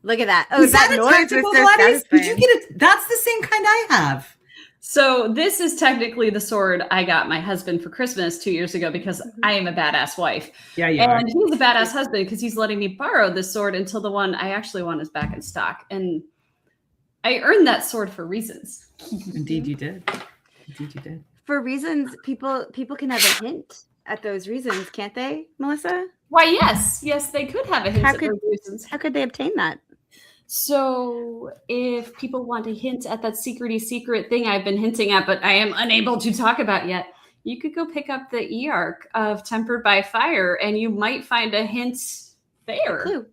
look at that. Oh, is that noise was so satisfying. Did you get it? That's the same kind I have. So this is technically the sword I got my husband for Christmas 2 years ago because I am a badass wife. Yeah, you and are. He's a badass husband because he's letting me borrow this sword until the one I actually want is back in stock. And I earned that sword for reasons. Indeed, you did. Indeed, you did. For reasons, people can have a hint at those reasons, can't they, Melissa? Why, yes, they could have a hint at those reasons. How could they obtain that? So, if people want to hint at that secret thing I've been hinting at, but I am unable to talk about yet, you could go pick up the e-arc of Tempered by Fire, and you might find a hint there.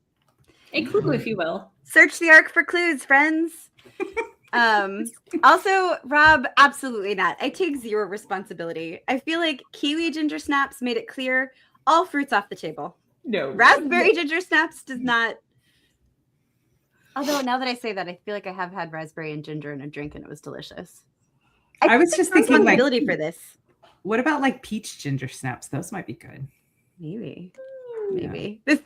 A clue, if you will. Search the arc for clues, friends. Also, Rob, absolutely not. I take zero responsibility. I feel like kiwi ginger snaps made it clear all fruits off the table. No. Raspberry ginger snaps does not. Although now that I say that, I feel like I have had raspberry and ginger in a drink and it was delicious. I was just thinking like for this. What about like peach ginger snaps? Those might be good. Maybe. This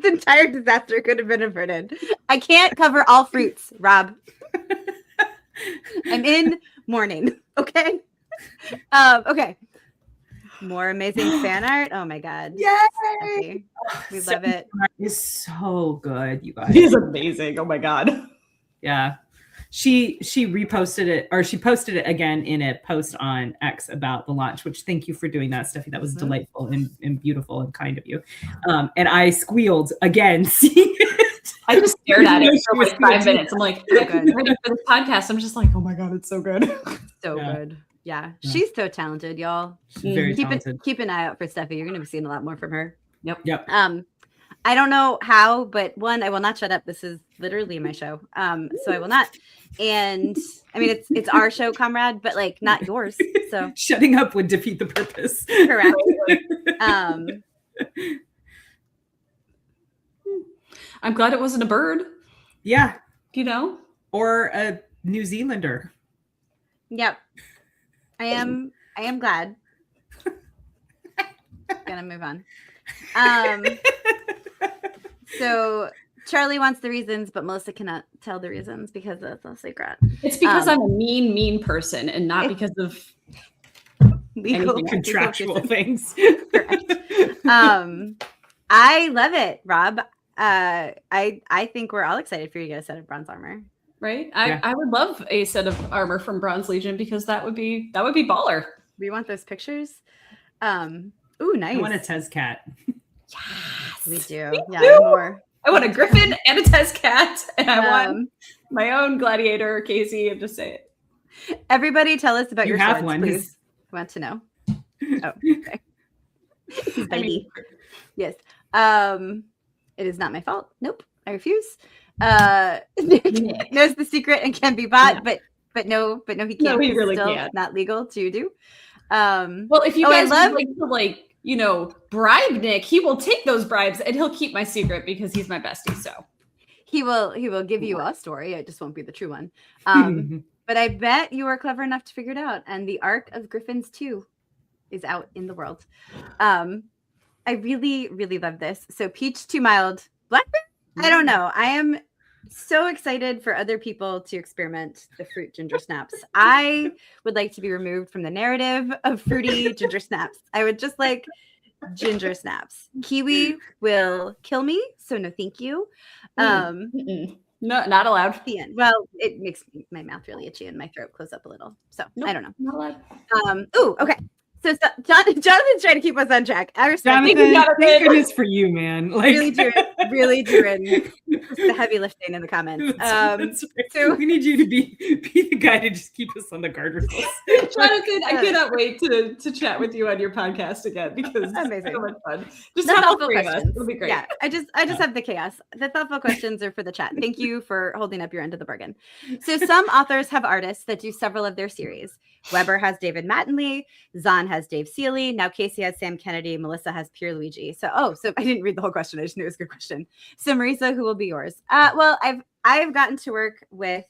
entire disaster could have been averted. I can't cover all fruits, Rob. I'm in mourning. Okay. Okay. More amazing fan art. Oh my god. Yay! We love it. It's so good, you guys. It's amazing. Oh my god. Yeah. She reposted it, or she posted it again in a post on X about the launch, which thank you for doing that, Steffi. That was delightful and beautiful and kind of you. And I squealed again seeing it. I just stared at it for like 5 minutes. I'm like, I'm ready for this podcast. I'm just like, oh my god, it's so good. So good. Yeah. She's so talented, y'all. She's very talented. Keep an eye out for Steffi. You're going to be seeing a lot more from her. Yep. I don't know how, but one, I will not shut up. This is literally my show. So I will not. And I mean, it's our show, comrade, but like not yours. So shutting up would defeat the purpose. Correct. I'm glad it wasn't a bird. Yeah. You know? Or a New Zealander. Yep. I am glad. Gonna move on. So Charlie wants the reasons, but Melissa cannot tell the reasons because that's a secret. It's because I'm a mean person and not because of legal contractual things. Correct. I love it, Rob. I think we're all excited for you to get a set of bronze armor. Right? I would love a set of armor from Bronze Legion because that would be baller. We want those pictures. Ooh, nice. I want a Tez cat. Yes, we do. Yeah, more. I want a griffin and a test cat, and I want my own gladiator, Kacey. I'm just saying. Everybody, tell us about You your have swords, one. please. I want to know. Oh, okay. Baby. Yes. It is not my fault. Nope. I refuse. Nick knows the secret and can be bought, but no, he can't. No, he It's really still can't. not legal to do. Well, if you guys would like to bribe Nick, he will take those bribes and he'll keep my secret because he's my bestie. So he will give you a story. It just won't be the true one. But I bet you are clever enough to figure it out. And the Arc of Griffins 2 is out in the world. I really, really love this. So peach too mild, blackberry. I don't know. I am so excited for other people to experiment the fruit ginger snaps. I would like to be removed from the narrative of fruity ginger snaps. I would just like ginger snaps. Kiwi will kill me, so no thank you. No, not allowed. The end. Well, it makes my mouth really itchy and my throat close up a little. So I don't know. Not allowed. Okay. So Jonathan's trying to keep us on track. I respect Jonathan, thank goodness for you, man. Like really doing the heavy lifting in the comments. That's right. So we need you to be the guy to just keep us on the guardrails. Jonathan, I cannot wait to chat with you on your podcast again because amazing. It's so much fun. Just the all thoughtful three of us. questions. It'll be great. Yeah, I just have the chaos. The thoughtful questions are for the chat. Thank you for holding up your end of the bargain. So some authors have artists that do several of their series. Weber has David Mattingly, Zahn has Dave Seeley, now Kacey has Sam Kennedy, Melissa has Pierluigi. So I didn't read the whole question. I just knew it was a good question. So Marisa, who will be yours? Well, I've gotten to work with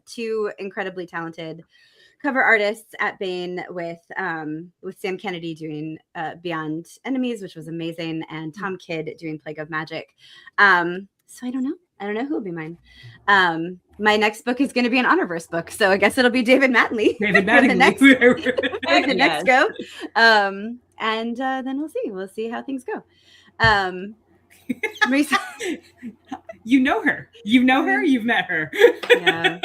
two incredibly talented cover artists at Baen with Sam Kennedy doing Beyond Enemies, which was amazing, and Tom Kidd doing Plague of Magic. So I don't know who will be mine. My next book is going to be an Honorverse book, so I guess it'll be David Mattingly. David Mattingly. For the next go. And then we'll see how things go. Marisa, you know her. You've met her. Yeah.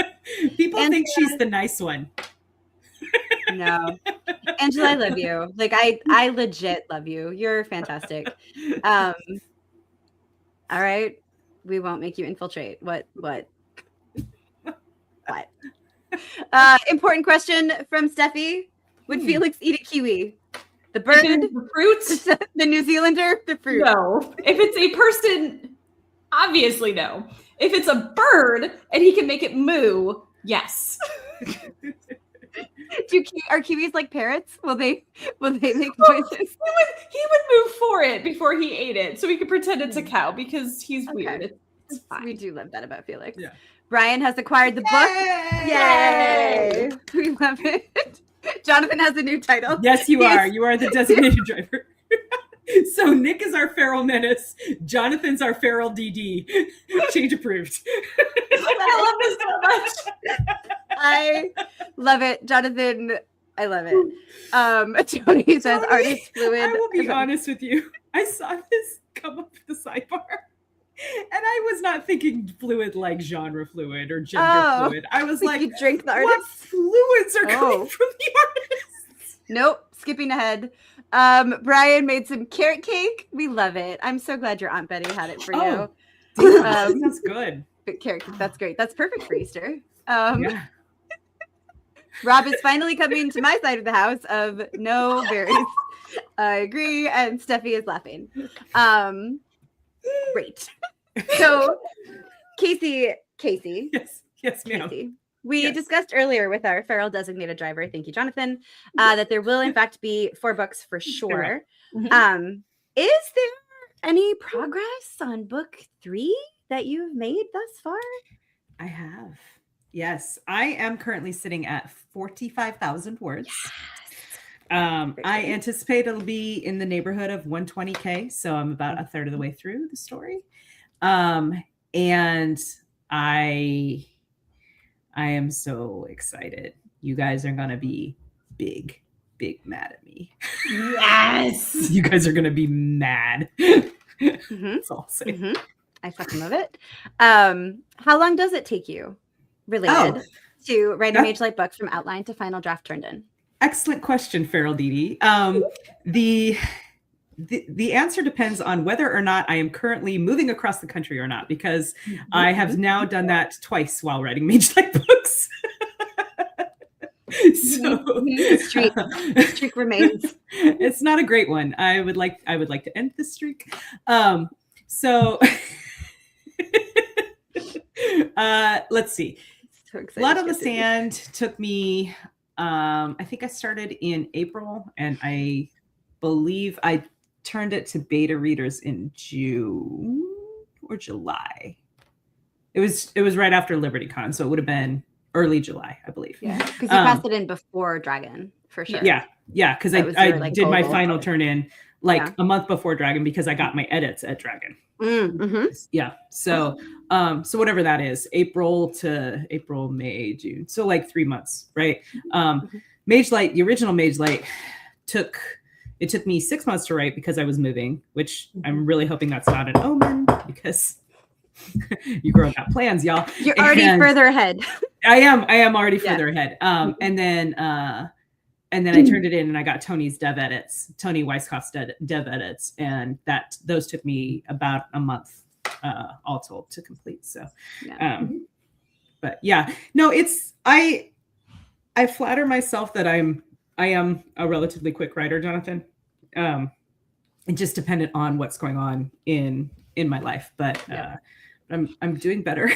People think she's the nice one. No, Angela, I love you. Like I legit love you. You're fantastic. All right, we won't make you infiltrate. What? Important question from Steffi. Would Felix eat a kiwi? The bird, the fruit, the New Zealander, the fruit. No. If it's a person, obviously no. If it's a bird and he can make it moo, yes. Are kiwis like parrots? Will they make noises? He would move for it before he ate it, so we could pretend it's a cow because he's weird. It's fine. We do love that about Felix. Yeah. Brian has acquired the book. Yay! We love it. Jonathan has a new title. Yes, you are. You are the designated driver. So Nick is our feral menace. Jonathan's our feral DD. Change approved. I love this so much. I love it. Jonathan, I love it. Tony says artist fluid. I will be honest with you. I saw this come up the sidebar. And I was not thinking fluid like genre fluid or gender fluid. I was like, you drink the what artist? fluids are coming from the artists? Nope. Skipping ahead. Brian made some carrot cake. We love it. I'm so glad your Aunt Betty had it for you. That's good. Carrot cake. That's great. That's perfect for Easter. Rob is finally coming to my side of the house of no berries. I agree. And Steffi is laughing. Great. So Kacey. Yes, ma'am. Kacey. We discussed earlier with our feral designated driver, thank you, Jonathan, that there will in fact be 4 books for sure. Mm-hmm. Is there any progress on book 3 that you've made thus far? I have. Yes, I am currently sitting at 45,000 words. Yes. I anticipate it'll be in the neighborhood of 120K. So I'm about a third of the way through the story. And I am so excited. You guys are going to be big mad at me. Yes. You guys are going to be mad. That's all I'll say. Mm-hmm. I fucking love it. How long does it take you related to write a Mage Light book from outline to final draft turned in? Excellent question, Feral Dee. the answer depends on whether or not I am currently moving across the country or not, because I have now done that twice while writing Mage Light books. So the streak remains. It's not a great one. I would like to end the streak. So let's see. So excited. Blood on the Sand took me, I think I started in April, and I believe I turned it to beta readers in June or July. It was right after LibertyCon, so it would have been early July, I believe. Yeah, because you passed it in before Dragon, for sure. Yeah, because I did my final turn in a month before Dragon, because I got my edits at Dragon. Mm-hmm. Yeah, so whatever that is, April, May, June, so like 3 months, right? Mage Light, the original Mage Light, took me 6 months to write because I was moving, which I'm really hoping that's not an omen, because you girls got plans, y'all. You're already further ahead. I am already further ahead. And then I turned it in, and I got Tony Weisskopf's dev edits, and those took me about a month all told to complete. So but yeah, no, it's I flatter myself that I am a relatively quick writer, Jonathan. And just dependent on what's going on in my life, but I'm doing better.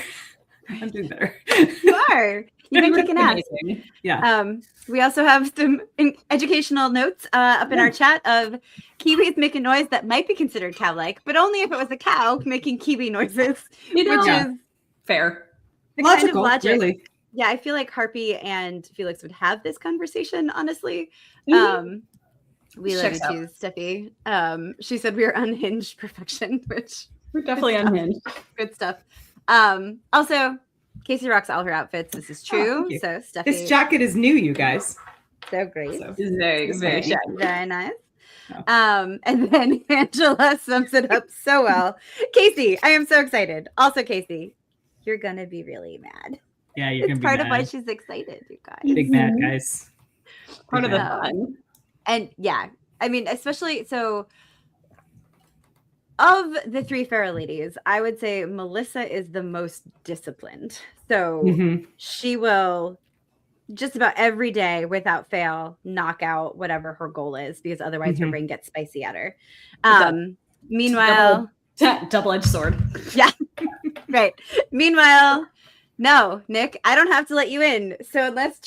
I'm doing better. You are. You've been kicking ass. Yeah. We also have some educational notes up in our chat of kiwis make a noise that might be considered cow-like, but only if it was a cow making kiwi noises, which is fair. Logical, kind of logic. Really. Yeah, I feel like Harpy and Felix would have this conversation, honestly. We love you too, Steffi. She said we are unhinged perfection, which we're definitely unhinged. Good stuff. Also, Kacey rocks all her outfits. This is true. So Steffi, this jacket is new, you guys. So great. So very nice. Oh. And then Angela sums it up so well. Kacey, I am so excited. Also, Kacey, you're gonna be really mad. Yeah, you're gonna be part mad. Of why she's excited, you guys. Big mad guys. Part of the fun. And yeah, I mean, especially so. Of the three Pharaoh ladies, I would say Melissa is the most disciplined. So she will just about every day without fail knock out whatever her goal is, because otherwise her brain gets spicy at her. Meanwhile, double-edged sword. Yeah, right. Meanwhile, no, Nick, I don't have to let you in. So unless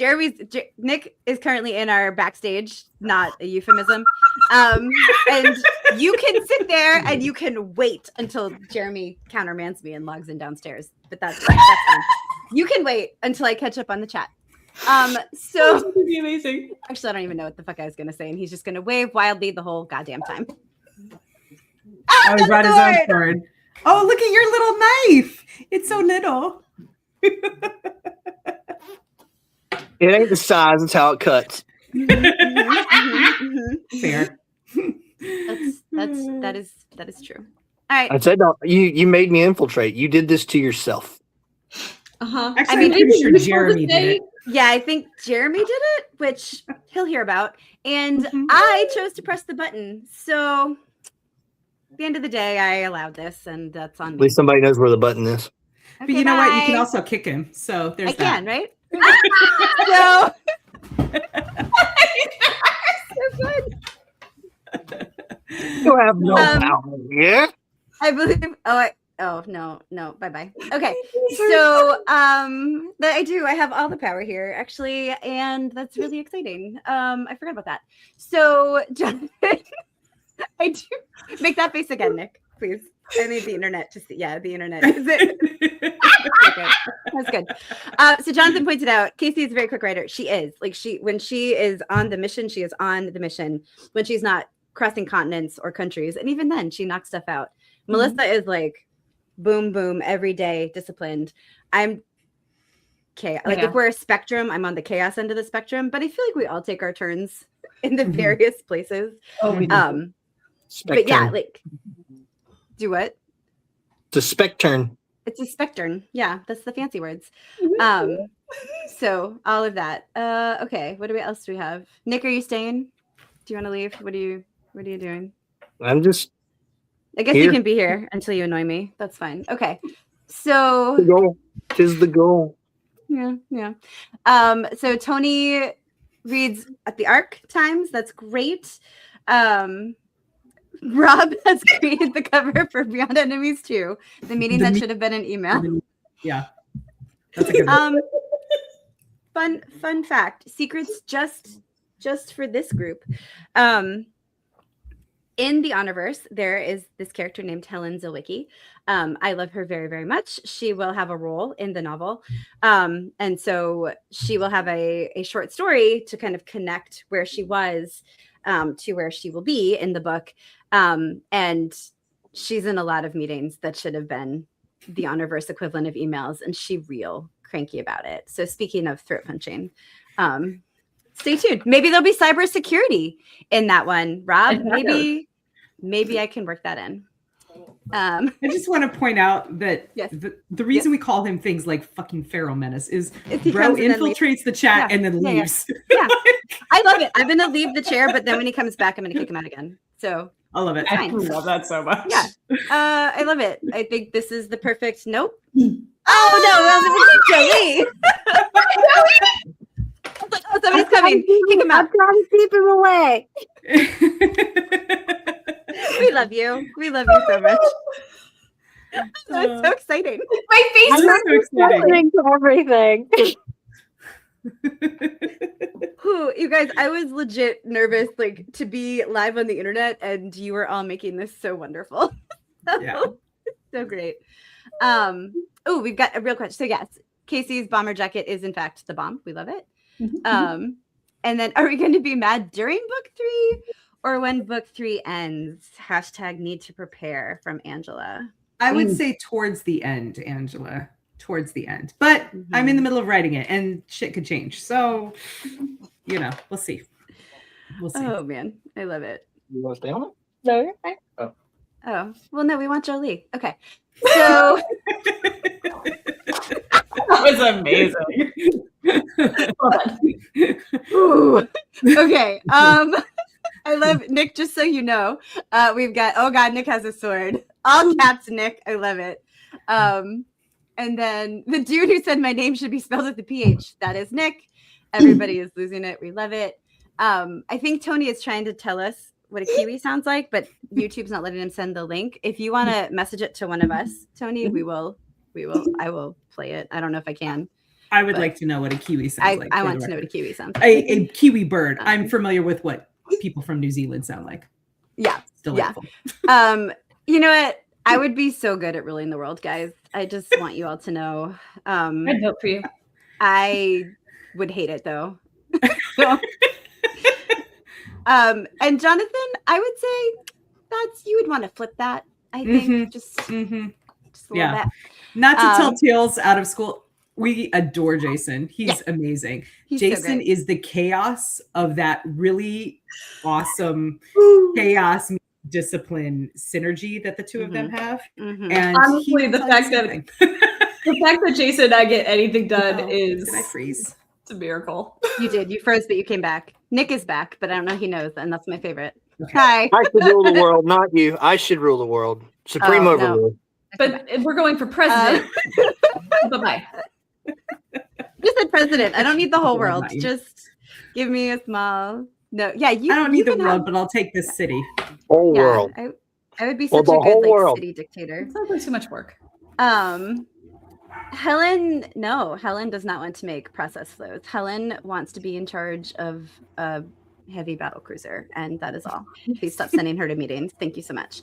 Nick is currently in our backstage, not a euphemism. And you can sit there and you can wait until Jeremy countermands me and logs in downstairs. But that's fine. You can wait until I catch up on the chat. So that would be amazing. Actually, I don't even know what the fuck I was gonna say, and he's just gonna wave wildly the whole goddamn time. Oh, he brought his own sword. Oh, look at your little knife. It's so little. It ain't the size, it's how it cuts. Fair. That is true. All right. I said no, you made me infiltrate. You did this to yourself. Actually, I'm pretty sure Jeremy did it. Yeah, I think Jeremy did it, which he'll hear about. And I chose to press the button. So at the end of the day, I allowed this, and that's on me. At least somebody knows where the button is. But you know what? You can also kick him. So there's that. I can, right? So so good. You have no power, yeah? I believe. No. Bye. Okay. So I do. I have all the power here, actually, and that's really exciting. I forgot about that. So, Jonathan, I do make that face again, Nick, please. I need the internet to see. Yeah, the internet. Is it? Okay. That's good. So Jonathan pointed out, Kacey is a very quick writer. She is when she is on the mission, she is on the mission. When she's not crossing continents or countries, and even then, she knocks stuff out. Melissa is like, boom, boom, every day, disciplined. I'm okay. Like if we're a spectrum, I'm on the chaos end of the spectrum. But I feel like we all take our turns in the various places. Oh, we do. But yeah, like. Do what? It's a spectern. It's a spectern. Yeah, that's the fancy words. So all of that. Okay, what else do we have? Nick, are you staying? Do you want to leave? What are you doing? I'm just I guess Here. you can be here until you annoy me. That's fine. Okay. So the goal. 'Tis the goal. yeah. So Tony reads at the Arc Times. That's great. Rob has created the cover for Beyond Enemies 2, the meeting that should have been an email. Yeah. That's a good one. Fun fact. Secrets just for this group. In the Honorverse, there is this character named Helen Zilwicki. I love her very, very much. She will have a role in the novel. And so she will have a short story to kind of connect where she was to where she will be in the book. And she's in a lot of meetings that should have been the Honorverse equivalent of emails, and she real cranky about it. So speaking of throat punching, stay tuned. Maybe there'll be cybersecurity in that one, Rob. Maybe I can work that in. I just want to point out that Yes. the reason we call him things like fucking feral menace is he bro comes and then infiltrates the chat and then leaves. Yeah. I love it. I'm gonna leave the chair, but then when he comes back, I'm gonna kick him out again. So I love it. I love that so much. yeah, I love it. I think this is the perfect. Nope. Oh no, Jolie. Oh, somebody's coming. Kick him out. I'm trying to keep him away. We love you. We love you so much. That's so exciting. My face I'm hurts. so excited. Listening to everything. You guys, I was legit nervous, like, to be live on the internet, and you were all making this so wonderful. Yeah. So great. We've got a real question. So yes, Kacey's bomber jacket is in fact the bomb. We love it. And then, are we going to be mad during book 3 or when book 3 ends? # need to prepare from Angela. I would say towards the end, Angela. Towards the end. But I'm in the middle of writing it and shit could change. So, we'll see. We'll see. Oh man, I love it. You want to stay on it? No, you're fine. Oh, well, no, we want Jolie. Okay. So That was amazing. ooh. Okay. I love Nick, just so you know. We've got, oh God, Nick has a sword. All caps Nick. I love it. And then the dude who said my name should be spelled with a PH. That is Nick. Everybody is losing it. We love it. I think Tony is trying to tell us what a kiwi sounds like, but YouTube's not letting him send the link. If you want to message it to one of us, Tony, I will play it. I don't know if I can. I would like to know what a kiwi sounds like. I want to know what a kiwi sounds like. A kiwi bird. I'm familiar with what people from New Zealand sound like. Yeah. It's delightful. You know what? I would be so good at ruling the world, guys. I just want you all to know. I'd vote for you. I would hate it though. And Jonathan, I would say you would want to flip that. I think just a little bit. Not to tell tales out of school. We adore Jason. He's amazing. He's so Jason great. is the chaos of that really awesome chaos discipline synergy that the two of them have. And honestly, the fact that Jason and I get anything done is did I freeze? It's a miracle. You did. You froze, but you came back. Nick is back, but I don't know he knows, and that's my favorite. Okay. Hi. I should rule the world, not you. I should rule the world. Supreme Oh, overlord. But if we're going for president. Bye-bye. Just said president. I don't need the whole world. Not you. Just give me a small. No, yeah, you. I don't you need the can world, have- but I'll take this city. Whole Yeah, world. I would be Well, such the a good whole like world. city dictator. It sounds like too much work. Helen does not want to make process flows. Helen wants to be in charge of a heavy battle cruiser, and that is all. Please stop sending her to meetings. Thank you so much.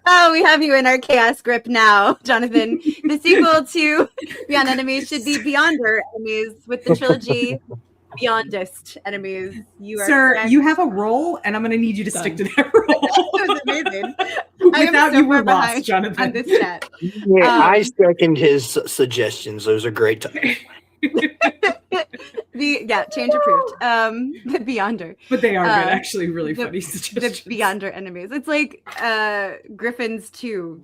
Oh, we have you in our chaos grip now, Jonathan. The sequel to Beyond Enemies should be Beyonder Enemies with the trilogy Beyondest Enemies. You are Sir, correct. you have a role, and I'm going to need you to stick to that role. That was amazing. I am Without so you, far we're behind lost, Jonathan. on this chat. Yeah, I second his suggestions. Those are great. Change approved. The Beyonder. But they are good, Uh, actually, really funny The suggestions. Beyonder Enemies. It's like Griffins 2.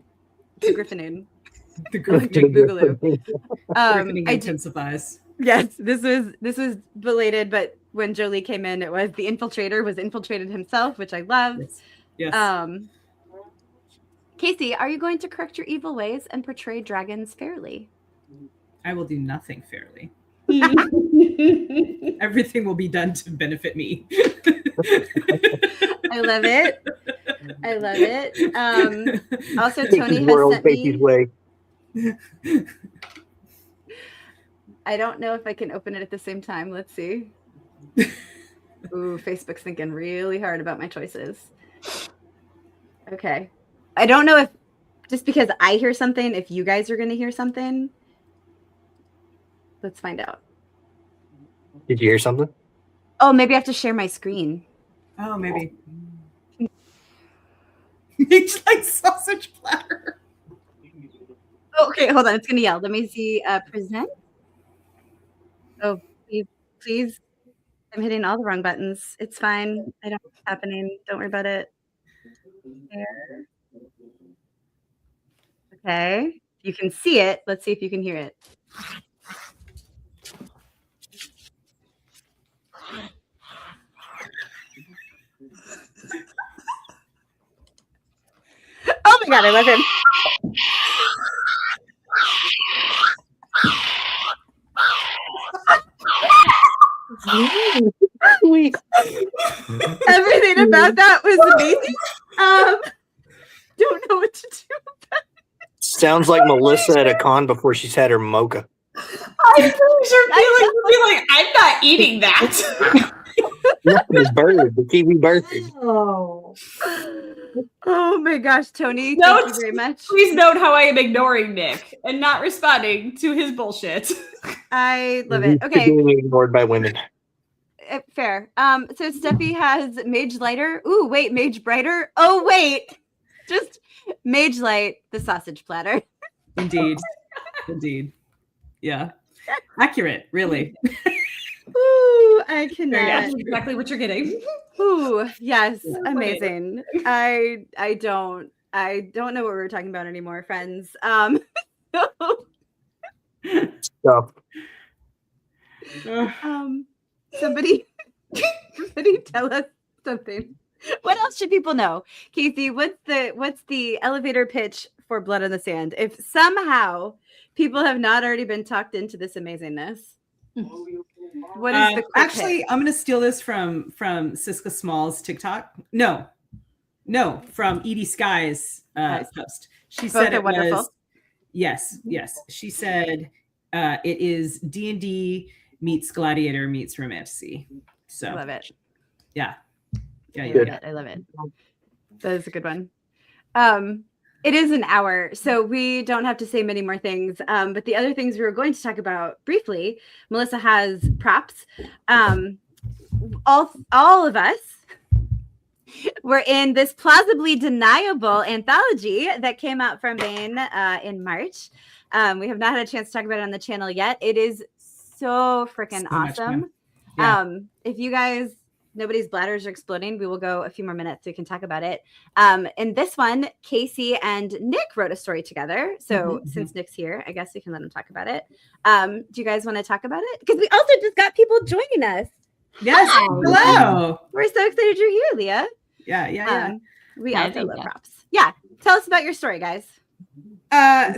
The Griffining. The Jake Boogaloo. Griffining I do, intensifies. Yes, this was belated, but when Jolie came in, it was the infiltrator was infiltrated himself, which I love. Yes. Kacey, are you going to correct your evil ways and portray dragons fairly? I will do nothing fairly. Everything will be done to benefit me. I love it. I love it. Also, Tony has world, sent me. Kacey's way. I don't know if I can open it at the same time. Let's see. Ooh, Facebook's thinking really hard about my choices. Okay. I don't know if just because I hear something, if you guys are going to hear something. Let's find out. Did you hear something? Oh, maybe I have to share my screen. Oh, maybe. It's like sausage platter. Okay, hold on. It's going to yell. Let me see. Present. Oh, please. I'm hitting all the wrong buttons. It's fine. I don't know what's happening. Don't worry about it. There. Okay. You can see it. Let's see if you can hear it. Oh my God, I love him. Everything about that was amazing. Don't know what to do. Sounds like Melissa at a con before she's had her mocha. I'm feeling like I'm not eating that. The bird, the kiwi bird. Oh my gosh, Tony, No, thank you very much. Please note how I am ignoring Nick and not responding to his bullshit. I love it. Used to Okay, being ignored by women. fair. So Steffi has Mage Lighter. Ooh, wait, Mage Brighter. Oh, wait. Just Mage Light, the sausage platter. Indeed. Indeed. Yeah. Accurate, really. Ooh, I cannot. That's exactly what you're getting. Ooh, yes, amazing. I don't know what we were talking about anymore, friends. Stuff. Somebody tell us something. What else should people know? Kacey, what's the elevator pitch for Blood on the Sand? If somehow people have not already been talked into this amazingness, what is the quick actually pitch? I'm gonna steal this from Siska Small's TikTok. No, from Edie Sky's post. She said it wonderful. was yes. She said it is D&D meets Gladiator meets Romantasy. So I love it. Yeah. I love it. That is a good one. It is an hour, so we don't have to say many more things. But the other things we were going to talk about briefly, Melissa has props. All of us were in this plausibly deniable anthology that came out from Maine in March. We have not had a chance to talk about it on the channel yet. It is so freaking awesome. If you guys, nobody's bladders are exploding, we will go a few more minutes so we can talk about it. In this one, Kacey and Nick wrote a story together. So since Nick's here, I guess we can let him talk about it. Do you guys want to talk about it? Because we also just got people joining us. Yes. Hello. We're so excited you're here, Leah. Yeah. We also love props. Yeah. Tell us about your story, guys.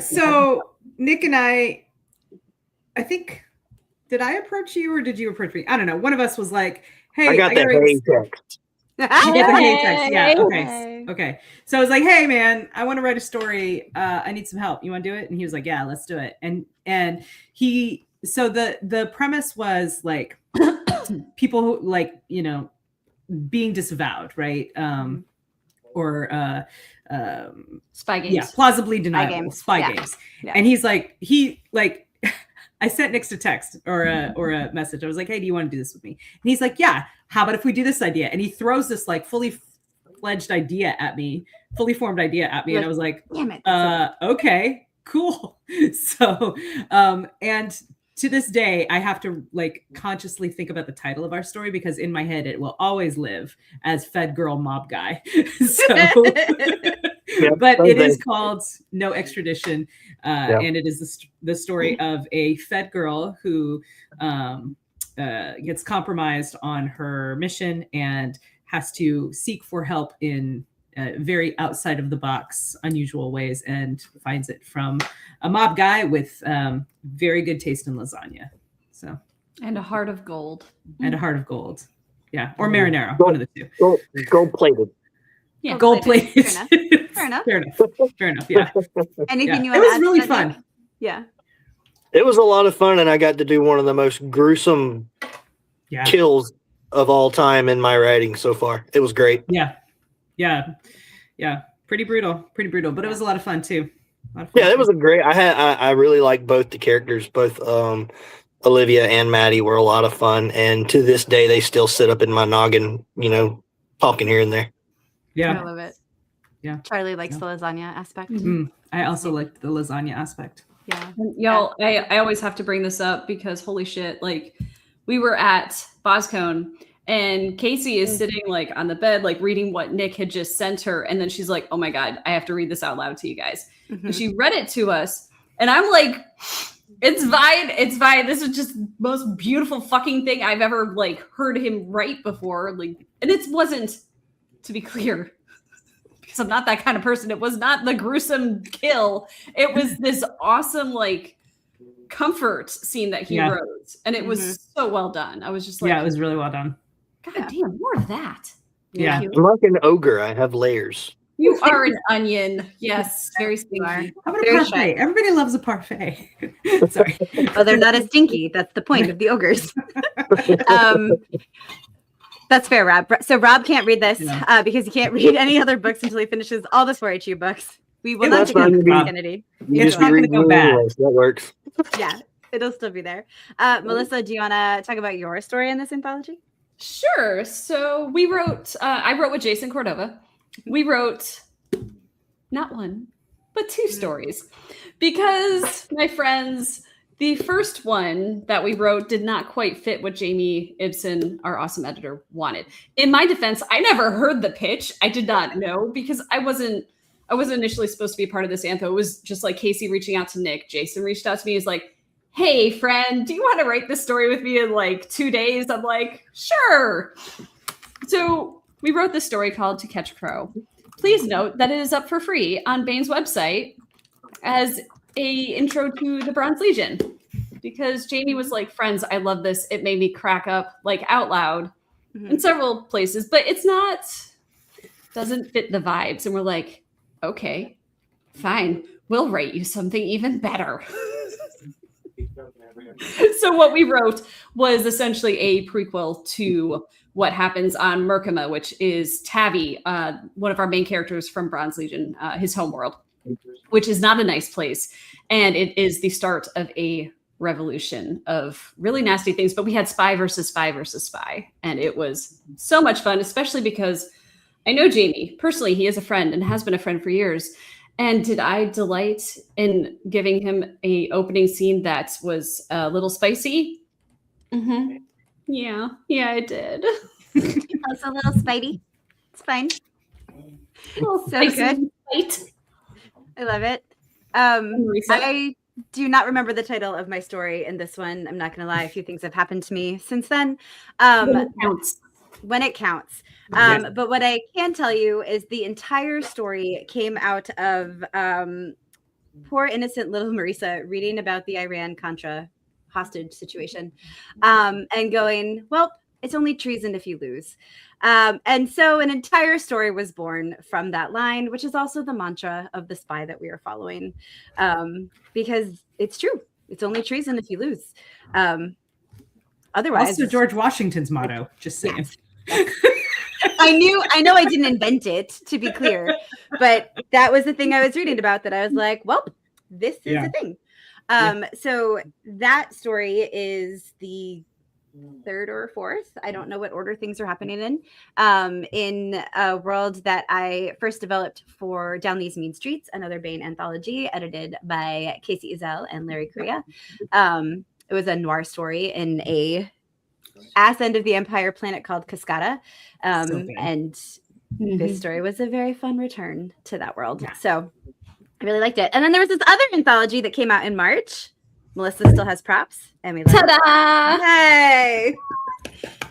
So Nick and I think, did I approach you or did you approach me? I don't know. One of us was like, hey, I got the hey text. You get the hey text. Yeah. Okay. So I was like, hey man, I want to write a story. I need some help. You want to do it? And he was like, yeah, let's do it. And so the premise was like people who like, being disavowed, right? Or spy games. Yeah, plausibly deniable spy games. Yeah. And he's like, I sent Nick a text or a message. I was like, hey, do you want to do this with me? And he's like, yeah, how about if we do this idea? And he throws this like fully fledged idea at me, fully formed idea at me. And I was like, damn it. Okay, cool. So, and to this day, I have to like consciously think about the title of our story because in my head, it will always live as Fed Girl Mob Guy. So Yep, but it is someday. called No Extradition, and it is the story of a Fed girl who gets compromised on her mission and has to seek for help in very outside of the box, unusual ways, and finds it from a mob guy with very good taste in lasagna. So, And a heart of gold. and a heart of gold. Yeah, or marinara, Gold- one of the two. Gold plated. Yeah. Gold plated. Fair enough. Fair enough. Fair enough. Fair enough. Yeah. Anything you It want to was add? really to that, Nick? fun. Yeah. It was a lot of fun, and I got to do one of the most gruesome Yeah. kills of all time in my writing so far. It was great. Yeah. Yeah. Yeah. Pretty brutal. Pretty brutal. But it was a lot of fun too. A lot of fun Yeah, it too. was a great. I really liked both the characters. Both Olivia and Maddie were a lot of fun, and to this day they still sit up in my noggin, talking here and there. I Yeah. love it. Yeah. Charlie likes Yeah. the lasagna aspect. I also liked the lasagna aspect. Yeah. And y'all, I always have to bring this up because holy shit, like we were at BosCon and Kacey is sitting like on the bed, like reading what Nick had just sent her. And then she's like, oh my God, I have to read this out loud to you guys. Mhm. And she read it to us. And I'm like, it's fine. It's fine. This is just the most beautiful fucking thing I've ever like heard him write before. Like, and it wasn't, to be clear, because I'm not that kind of person. It was not the gruesome kill. It was this awesome like comfort scene that he Yeah. wrote, and it was so well done. I was just like, Yeah, it was really well done. God damn, more of that. Yeah. Thank I'm like an ogre. I have layers. You are an onion. Yes, very stinky. How about a Very parfait? Everybody loves a parfait. Sorry. Well, they're not as stinky. That's the point of the ogres. That's fair, Rob. So Rob can't read this Yeah. because he can't read any other books until he finishes all the 4-H books. We will It not was take that fun. for Rob. Kennedy. You It's just not be gonna reading go me bad. anyways. That works. Yeah, it'll still be there. Melissa, do you want to talk about your story in this anthology? Sure. So we wrote, I wrote with Jason Cordova. We wrote not one, but two stories because my friends, the first one that we wrote did not quite fit what Jamie Ibsen, our awesome editor, wanted. In my defense, I never heard the pitch. I did not know because I wasn't initially supposed to be a part of this antho. It was just like Kacey reaching out to Nick. Jason reached out to me. He's like, hey, friend, do you want to write this story with me in like 2 days? I'm like, sure. So we wrote this story called To Catch a Crow. Please note that it is up for free on Bane's website as a intro to the Bronze Legion. Because Jamie was like, friends, I love this. It made me crack up like out loud in several places, but doesn't fit the vibes. And we're like, okay, fine. We'll write you something even better. So what we wrote was essentially a prequel to what happens on Merkima, which is Tavi, one of our main characters from Bronze Legion, his homeworld, which is not a nice place. And it is the start of a revolution of really nasty things. But we had spy versus spy versus spy. And it was so much fun, especially because I know Jamie. Personally, he is a friend and has been a friend for years. And did I delight in giving him a opening scene that was a little spicy? Mm-hmm. Yeah, I did. It's a little spidey. It's fine. So good. Right. I love it. Marisa? I do not remember the title of my story in this one. I'm not going to lie. A few things have happened to me since then. Counts. When it counts. Yes. But what I can tell you is the entire story came out of poor innocent little Marisa reading about the Iran-Contra hostage situation and going, well, it's only treason if you lose. And so an entire story was born from that line, which is also the mantra of the spy that we are following, because it's true. It's only treason if you lose. Otherwise, Also George Washington's motto, just saying. Yes. I know I didn't invent it, to be clear, but that was the thing I was reading about that I was like, well, this is a thing. So that story is the third or fourth. I don't know what order things are happening in a world that I first developed for Down These Mean Streets, another Bane anthology edited by Kacey Ezell and Larry Correa. It was a noir story in a ass end of the Empire planet called Cascada. And This story was a very fun return to that world. Yeah. So I really liked it. And then there was this other anthology that came out in March. Melissa still has props. And we like Ta-da! Hey!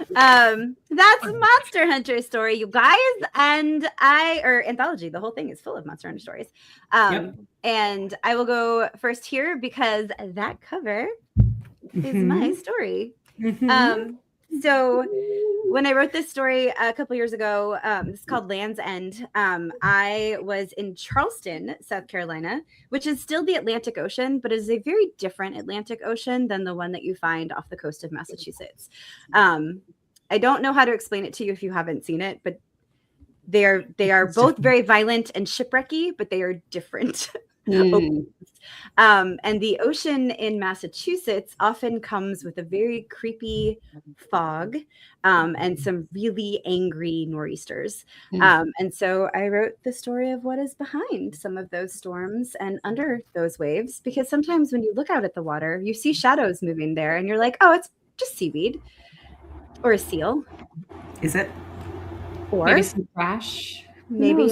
That's Monster Hunter story, you guys. And anthology. The whole thing is full of Monster Hunter stories. And I will go first here because that cover is my story. So when I wrote this story a couple years ago, it's called Land's End. I was in Charleston, South Carolina, which is still the Atlantic Ocean, but is a very different Atlantic Ocean than the one that you find off the coast of Massachusetts. I don't know how to explain it to you if you haven't seen it, but they are both very violent and shipwrecky, but they are different. And the ocean in Massachusetts often comes with a very creepy fog and some really angry nor'easters. And so I wrote the story of what is behind some of those storms and under those waves, because sometimes when you look out at the water, you see shadows moving there and you're like, oh, it's just seaweed or a seal. Is it? Or maybe some trash. Maybe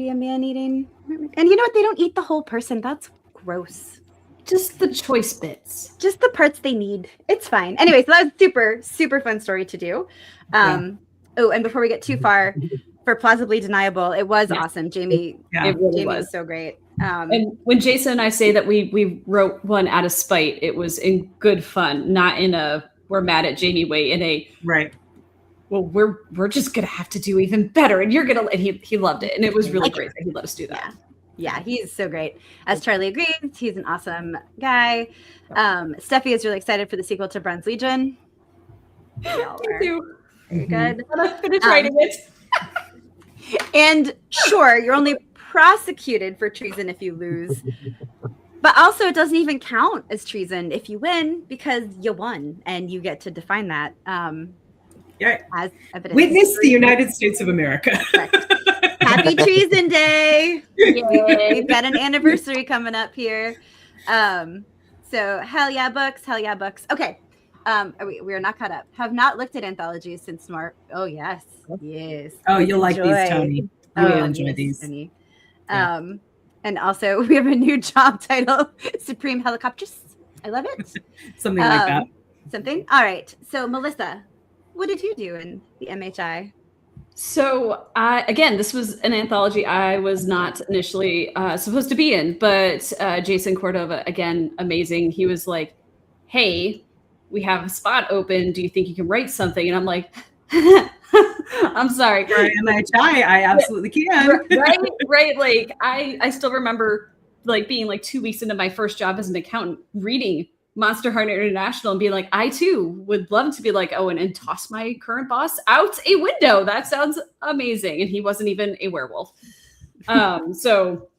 a man-eating mermaid. And you know what? They don't eat the whole person. That's gross. Just the choice bits. Just the parts they need. It's fine. Anyway, so that was super, super fun story to do. Oh, and before we get too far, for Plausibly Deniable, it was awesome. Jamie, it really Jamie was so great. And when Jason and I say that we wrote one out of spite, it was in good fun, not in a we're mad at Jamie way, in a well, we're just gonna have to do even better, and you're gonna. And he loved it, and it was really great that he let us do that. Yeah, he's so great. As Charlie agrees, he's an awesome guy. Steffi is really excited for the sequel to Brun's Legion. Very good. I'm finished writing it. And sure, you're only prosecuted for treason if you lose. But also, it doesn't even count as treason if you win, because you won, and you get to define that. As evidence. Witness the United States of America. Happy Treason Day! Yay! We've got an anniversary coming up here. So hell yeah, books! Hell yeah, books! Okay, we are not caught up. Have not looked at anthologies since March. Oh yes. Oh, you'll like these, Tony. You'll enjoy these. Tony. And also we have a new job title: Supreme Helicopters. I love it. Something like that. Something. All right. So Melissa, what did you do in the MHI? So again, this was an anthology I was not initially supposed to be in, but Jason Cordova, again, amazing. He was like, hey, we have a spot open. Do you think you can write something? And I'm like, I'm sorry. For MHI, I absolutely can. Right. Like I still remember like being like 2 weeks into my first job as an accountant, reading Monster Hunter International and being like, I too would love to be like Owen and toss my current boss out a window. That sounds amazing. And he wasn't even a werewolf. So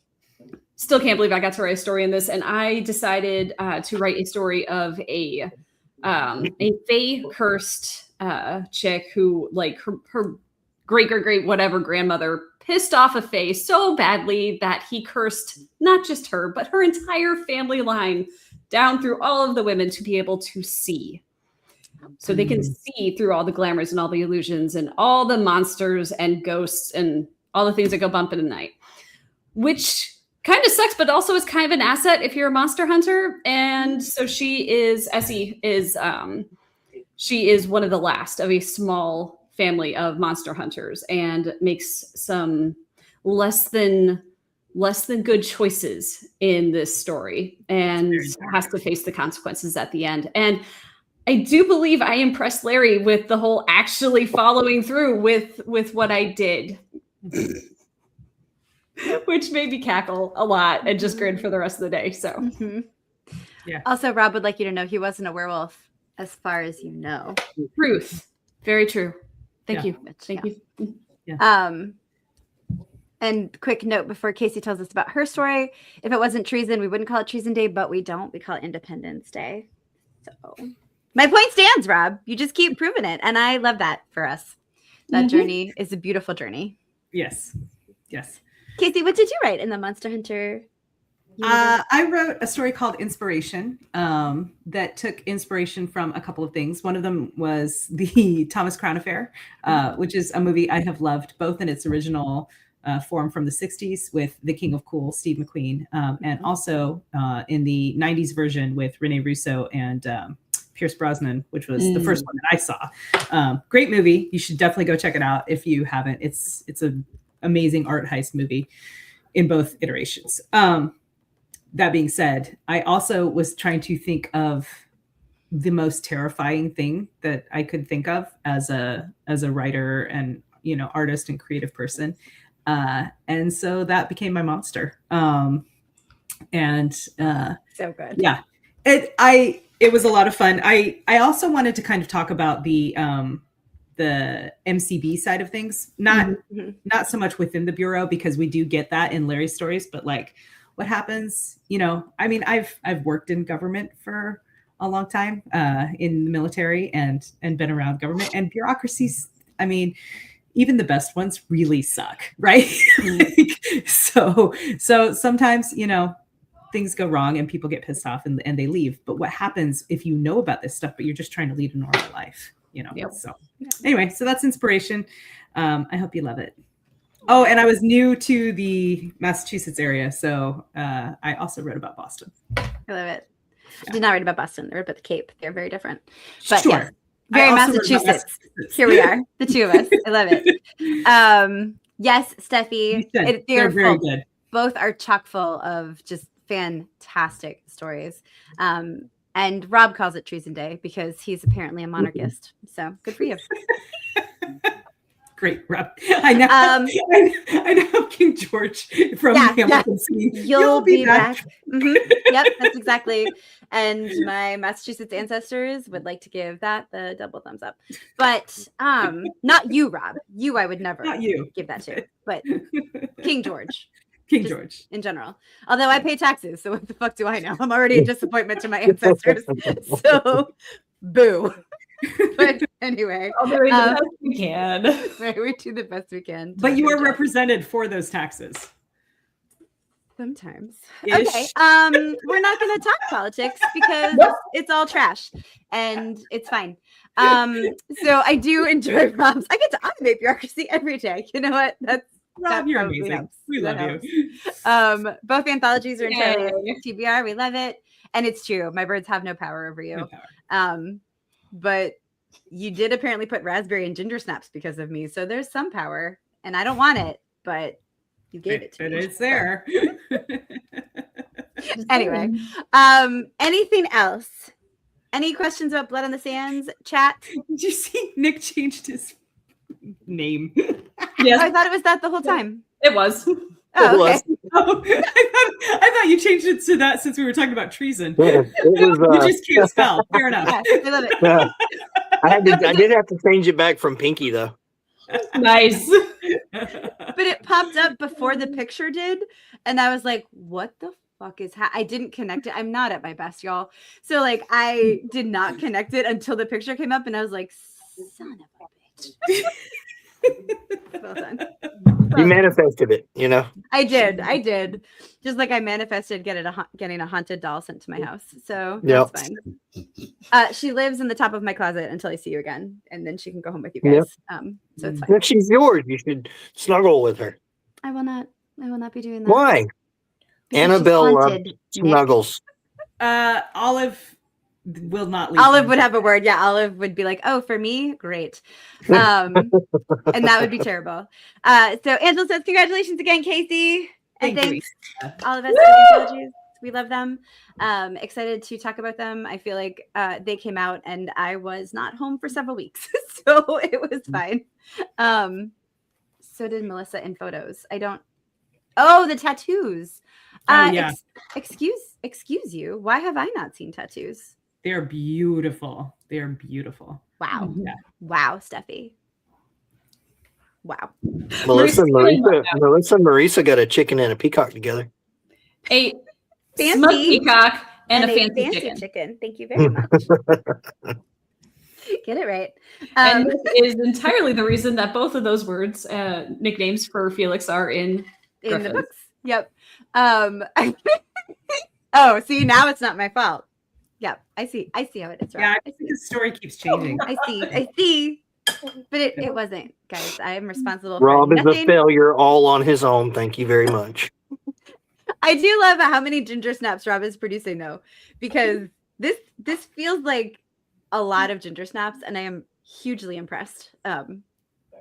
still can't believe I got to write a story in this. And I decided to write a story of a fae cursed chick who like her great whatever grandmother pissed off a fae so badly that he cursed not just her, but her entire family line down through all of the women to be able to see. So they can see through all the glamours and all the illusions and all the monsters and ghosts and all the things that go bump in the night, which kind of sucks, but also is kind of an asset if you're a monster hunter. And so Essie is one of the last of a small family of monster hunters and makes some less than good choices in this story and has to face the consequences at the end. And I do believe I impressed Larry with the whole actually following through with what I did, which made me cackle a lot and just grin for the rest of the day. So, yeah. Also, Rob would like you to know he wasn't a werewolf, as far as you know. Truth, very true. Thank you. Thank you. Yeah. And quick note before Kacey tells us about her story: if it wasn't treason, we wouldn't call it Treason Day, but we don't. We call it Independence Day. So my point stands, Rob. You just keep proving it, and I love that for us. That journey is a beautiful journey. Yes. Kacey, what did you write in the Monster Hunter I wrote a story called Inspiration that took inspiration from a couple of things. One of them was the Thomas Crown Affair, which is a movie I have loved both in its original form from the 60s with the King of Cool, Steve McQueen, and also in the 90s version with Rene Russo and Pierce Brosnan, which was the first one that I saw. Great movie. You should definitely go check it out if you haven't. It's an amazing art heist movie in both iterations. That being said, I also was trying to think of the most terrifying thing that I could think of as a writer and artist and creative person. And so that became my monster. So good. Yeah. It was a lot of fun. I also wanted to kind of talk about the MCB side of things, not so much within the Bureau, because we do get that in Larry's stories, but like what happens, I mean, I've worked in government for a long time, in the military and been around government and bureaucracies. I mean, even the best ones really suck, right? So sometimes, things go wrong and people get pissed off and they leave. But what happens if you know about this stuff, but you're just trying to lead a normal life, Yep. So anyway, so that's Inspiration. I hope you love it. Oh, and I was new to the Massachusetts area, so I also wrote about Boston. I love it. I did not write about Boston. I wrote about the Cape. They're very different. But Sure. yes, very Massachusetts. Here we are, the two of us. I love it. Yes, Steffi. They're very good. Both are chock full of just fantastic stories. And Rob calls it Treason Day because he's apparently a monarchist. So good for you. Great, Rob. I know. I know King George from Hamilton. Yeah. You'll be back. Yep, that's exactly. And my Massachusetts ancestors would like to give that the double thumbs up. But not you, Rob. You, I would never give that to. But King George. King George. In general. Although I pay taxes, so what the fuck do I know? I'm already a disappointment to my ancestors. So, boo. But anyway. We're doing the best we can. Right, we do the best we can. But you are represented for those taxes. Sometimes. Ish. Okay. We're not going to talk politics because it's all trash and it's fine. So I do enjoy Rob's. I get to automate bureaucracy every day. You know what? Rob, you're amazing. Helps. We love you. Both anthologies are entirely TBR. We love it. And it's true. My birds have no power over you. No power. But you did apparently put raspberry and ginger snaps because of me. So there's some power and I don't want it, but you gave it to me. But it's there. Anyway, anything else? Any questions about Blood on the Sands chat? Did you see Nick changed his name? Yes. Oh, I thought it was that the whole time. It was. Oh, okay. Oh, I thought you changed it to that since we were talking about treason. Yeah, it was, you just can't spell. Fair enough. Yeah, I love it. yeah. I did have to change it back from Pinky though. Nice. But it popped up before the picture did, and I was like, "What the fuck is?" I didn't connect it. I'm not at my best, y'all. So like, I did not connect it until the picture came up, and I was like, "Son of a bitch." Well done. You manifested it, I did. Just like I manifested getting a haunted doll sent to my house. So that's fine. She lives in the top of my closet until I see you again, and then she can go home with you guys. So it's fine. If she's yours, you should snuggle with her. I will not be doing that. Why? Because Annabelle she's haunted, snuggles. Olive will not leave. Olive would have a word. Yeah, Olive would be like, "Oh, for me, great," and that would be terrible. So Angela says, "Congratulations again, Kacey, and thanks all of us for the anthologies. We love them. Excited to talk about them. I feel like they came out, and I was not home for several weeks, so it was fine. So did Melissa in photos. I don't. Oh, the tattoos. Excuse you. Why have I not seen tattoos? They're beautiful. Wow. Yeah. Wow, Steffi. Wow. Melissa and Marisa got a chicken and a peacock together. A Fancy smoked peacock and a fancy chicken. Thank you very much. Get it right. And this is entirely the reason that both of those words, nicknames for Felix, are in the books. Yep. Oh, see, now it's not my fault. Yeah, I see how it is. Rob. Yeah, I think the story keeps changing. I see. But it wasn't, guys. I am responsible Rob for is a nothing. failure all on his own. Thank you very much. I do love how many ginger snaps Rob is producing, though, because this feels like a lot of ginger snaps, and I am hugely impressed.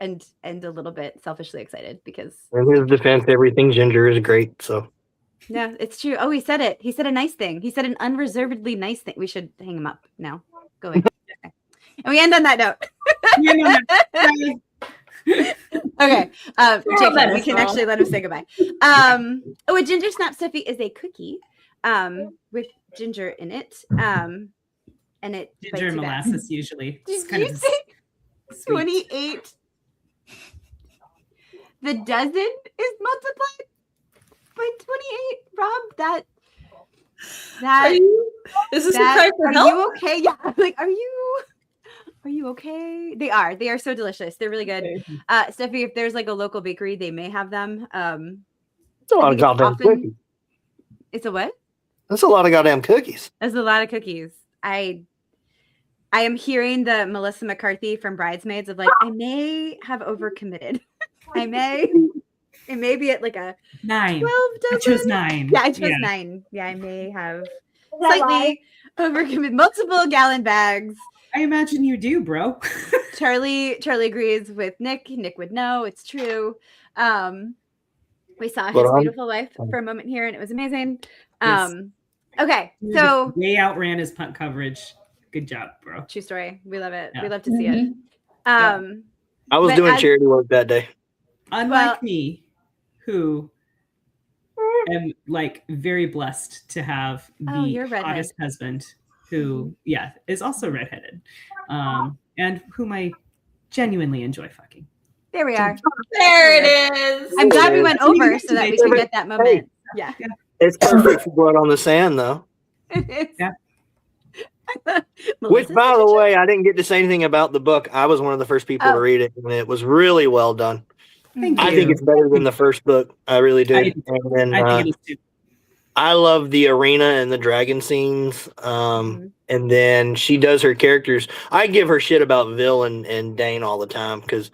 And a little bit selfishly excited because In his defense, everything ginger is great. So yeah, it's true. Oh, he said it. He said a nice thing. He said an unreservedly nice thing. We should hang him up now. Go away. Okay. And we end on that note. Okay. Jacob, we can actually let him say goodbye. A ginger snap stuffy is a cookie with ginger in it. And it Ginger and molasses usually. It's Did kind you of say sweet. 28? The dozen is multiplied by 28, Rob. Is this a that cry for are help? you okay? Yeah. Like, are you okay? They are so delicious. They're really good. Steffi, if there's like a local bakery, they may have them. it's a lot I of think it's goddamn often- cookies. It's a what? That's a lot of goddamn cookies. That's a lot of cookies. I am hearing the Melissa McCarthy from Bridesmaids of like, I may have overcommitted. It may be at like a 9. 12 I dozen. chose 9. Yeah, I chose 9. Yeah, I may have slightly overcommitted. Multiple gallon bags. I imagine you do, bro. Charlie agrees with Nick. Nick would know. It's true. We saw his beautiful wife for a moment here, and it was amazing. Yes. Okay, so Way outran his punt coverage. Good job, bro. true story. We love it. Yeah. We love to see it. Mhm. I was But doing as- charity work that day. Unlike me, who am like very blessed to have Oh, the you're redhead. hottest husband who, is also redheaded. And whom I genuinely enjoy fucking. There we are. There it is. I'm glad we went Can you over get so that we to could it? get that moment. Yeah. It's perfect for blood on the sand, though. Yeah. Which, by the way, I didn't get to say anything about the book. I was one of the first people to read it, and it was really well done. Thank I you. think it's better than the first book. I really do. I And then, I think it is too. I love the arena and the dragon scenes. And then she does her characters. I give her shit about Vil and Dane all the time because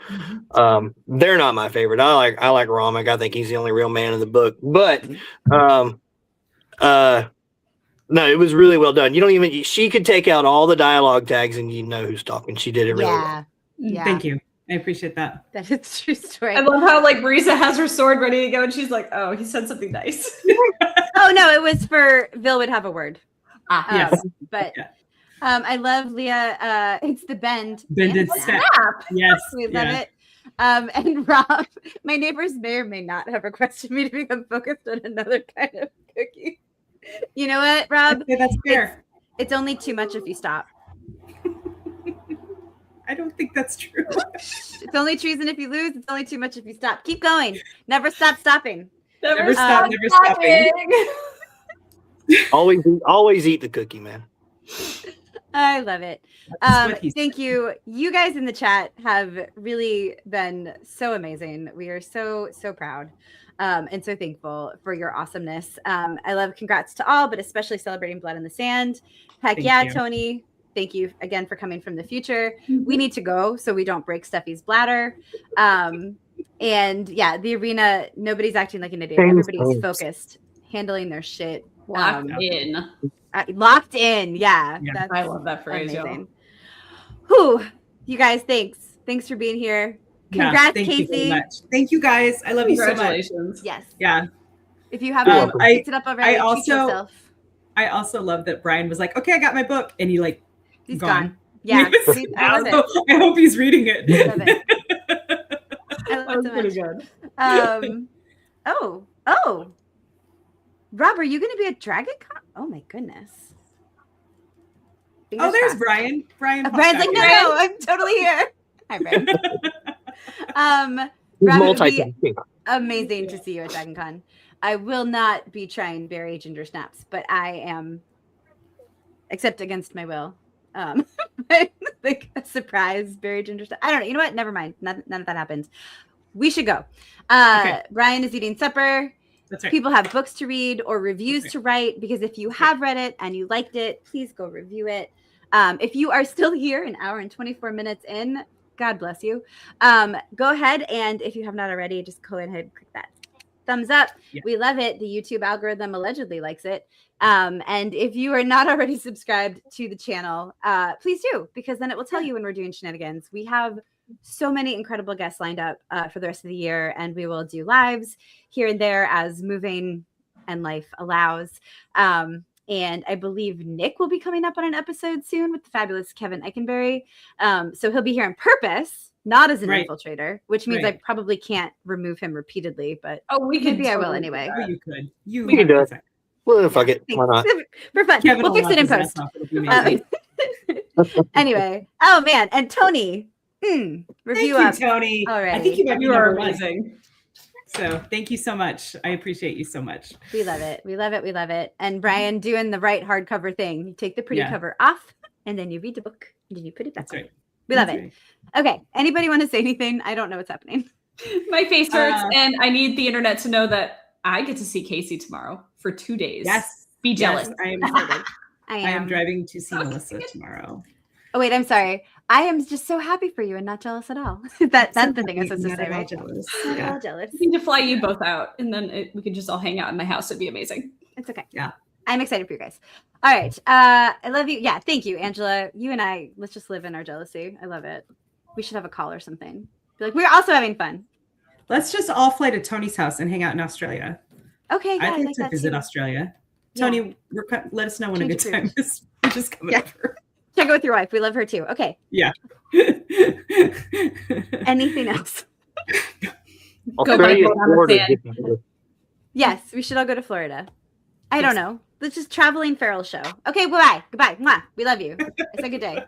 they're not my favorite. I like Ramek. I think he's the only real man in the book. But no, it was really well done. She could take out all the dialogue tags and you know who's talking. She did it really well. Yeah. Thank you. I appreciate that. That is true story. I love how like Marisa has her sword ready to go, and she's like, "Oh, he said something nice." Oh no, it was for Vil would have a word. Yes. But Yeah. I love Leah. It's the bend. Bended and step. snap. Yes. We love yeah. it. And Rob, my neighbors may or may not have requested me to become focused on another kind of cookie. You know what, Rob? Okay, that's fair. It's only too much if you stop. I don't think that's true. It's only treason if you lose. It's only too much if you stop. Keep going. Never stop stopping. Never stop, never stopping. Always eat the cookie, man. I love it. That's what he Thank you. You guys in the chat have really been so amazing. We are so proud and so thankful for your awesomeness. I love congrats to all, but especially celebrating Blood in the Sand. Heck Thank yeah, you. Tony. Thank you again for coming from the future. We need to go so we don't break Steffi's bladder. And yeah, the arena, nobody's acting like an idiot. Everybody's focused, handling their shit. Locked in. Locked in. Yeah. Yeah. That's I love that phrase. y'all. amazing. Whew. You guys, thanks. Thanks for being here. Congrats, thank you very Kacey. much. Thank you guys. I love you so much. Congratulations. Yes. Yeah. If you haven't welcome. picked it up already, I treat yourself. also love that Brian was like, okay, I got my book. And he like, He's gone. gone. Yeah. He was See, I love out. it. I hope he's reading it. I love it. I That love was it so pretty much. good. Oh. Rob, are you going to be at Dragon Con? Oh my goodness. Oh, Fingers there's crossed. Brian. Brian. Brian's like, no, I'm totally here. Hi, Brian. Rob, it would be Multitasking. amazing to see you at Dragon Con. I will not be trying berry ginger snaps, but I am, except against my will. Like a surprise berry ginger snap. I don't know. You know what? Never mind. None of that happens. We should go. Okay. Brian is eating supper. That's right. People have books to read or reviews to write, because if you have read it and you liked it, please go review it. If you are still here an hour and 24 minutes in, God bless you. Go ahead, and if you have not already, just go ahead and click that thumbs up. Yeah. We love it. The YouTube algorithm allegedly likes it. And if you are not already subscribed to the channel, please do, because then it will tell you when we're doing shenanigans. We have so many incredible guests lined up for the rest of the year, and we will do lives here and there as moving and life allows. And I believe Nick will be coming up on an episode soon with the fabulous Kevin Eikenberry. So he'll be here on purpose, not as an infiltrator, which means I probably can't remove him repeatedly, but maybe I will anyway. Oh, you could. You can do it. Well, fuck it. Why not? For fun. Kevin We'll fix it in post. Anyway. Oh, man. And Tony, review Thank you, Tony. All right. I think you are amazing. So thank you so much. I appreciate you so much. We love it. We love it. We love it. And Brian doing the right hardcover thing. You take the pretty cover off, and then you read the book, and then you put it back on. Right. We love it. Okay. Anybody want to say anything? I don't know what's happening. My face hurts, and I need the internet to know that I get to see Kacey tomorrow for 2 days. Yes. Be jealous. Yes, I am excited. I am driving to see Melissa tomorrow. Oh, wait, I'm sorry. I am just so happy for you and not jealous at all. That's the thing I'm supposed to say, right? Jealous. Not at all jealous. I need to fly you both out, and then we can just all hang out in my house. It'd be amazing. It's okay. Yeah. I'm excited for you guys. All right. I love you. Yeah. Thank you, Angela. You and I, let's just live in our jealousy. I love it. We should have a call or something. Be like, we're also having fun. Let's just all fly to Tony's house and hang out in Australia. Okay. Yeah, I'd like to visit Australia. Tony, let us know when a good time is. We're just coming over. Check it with your wife. We love her too. Okay. Yeah. Anything else? Australia, Florida. Yes, we should all go to Florida. I don't know. Let's just traveling feral show. Okay, bye. Goodbye. Mwah. We love you. It's a good day.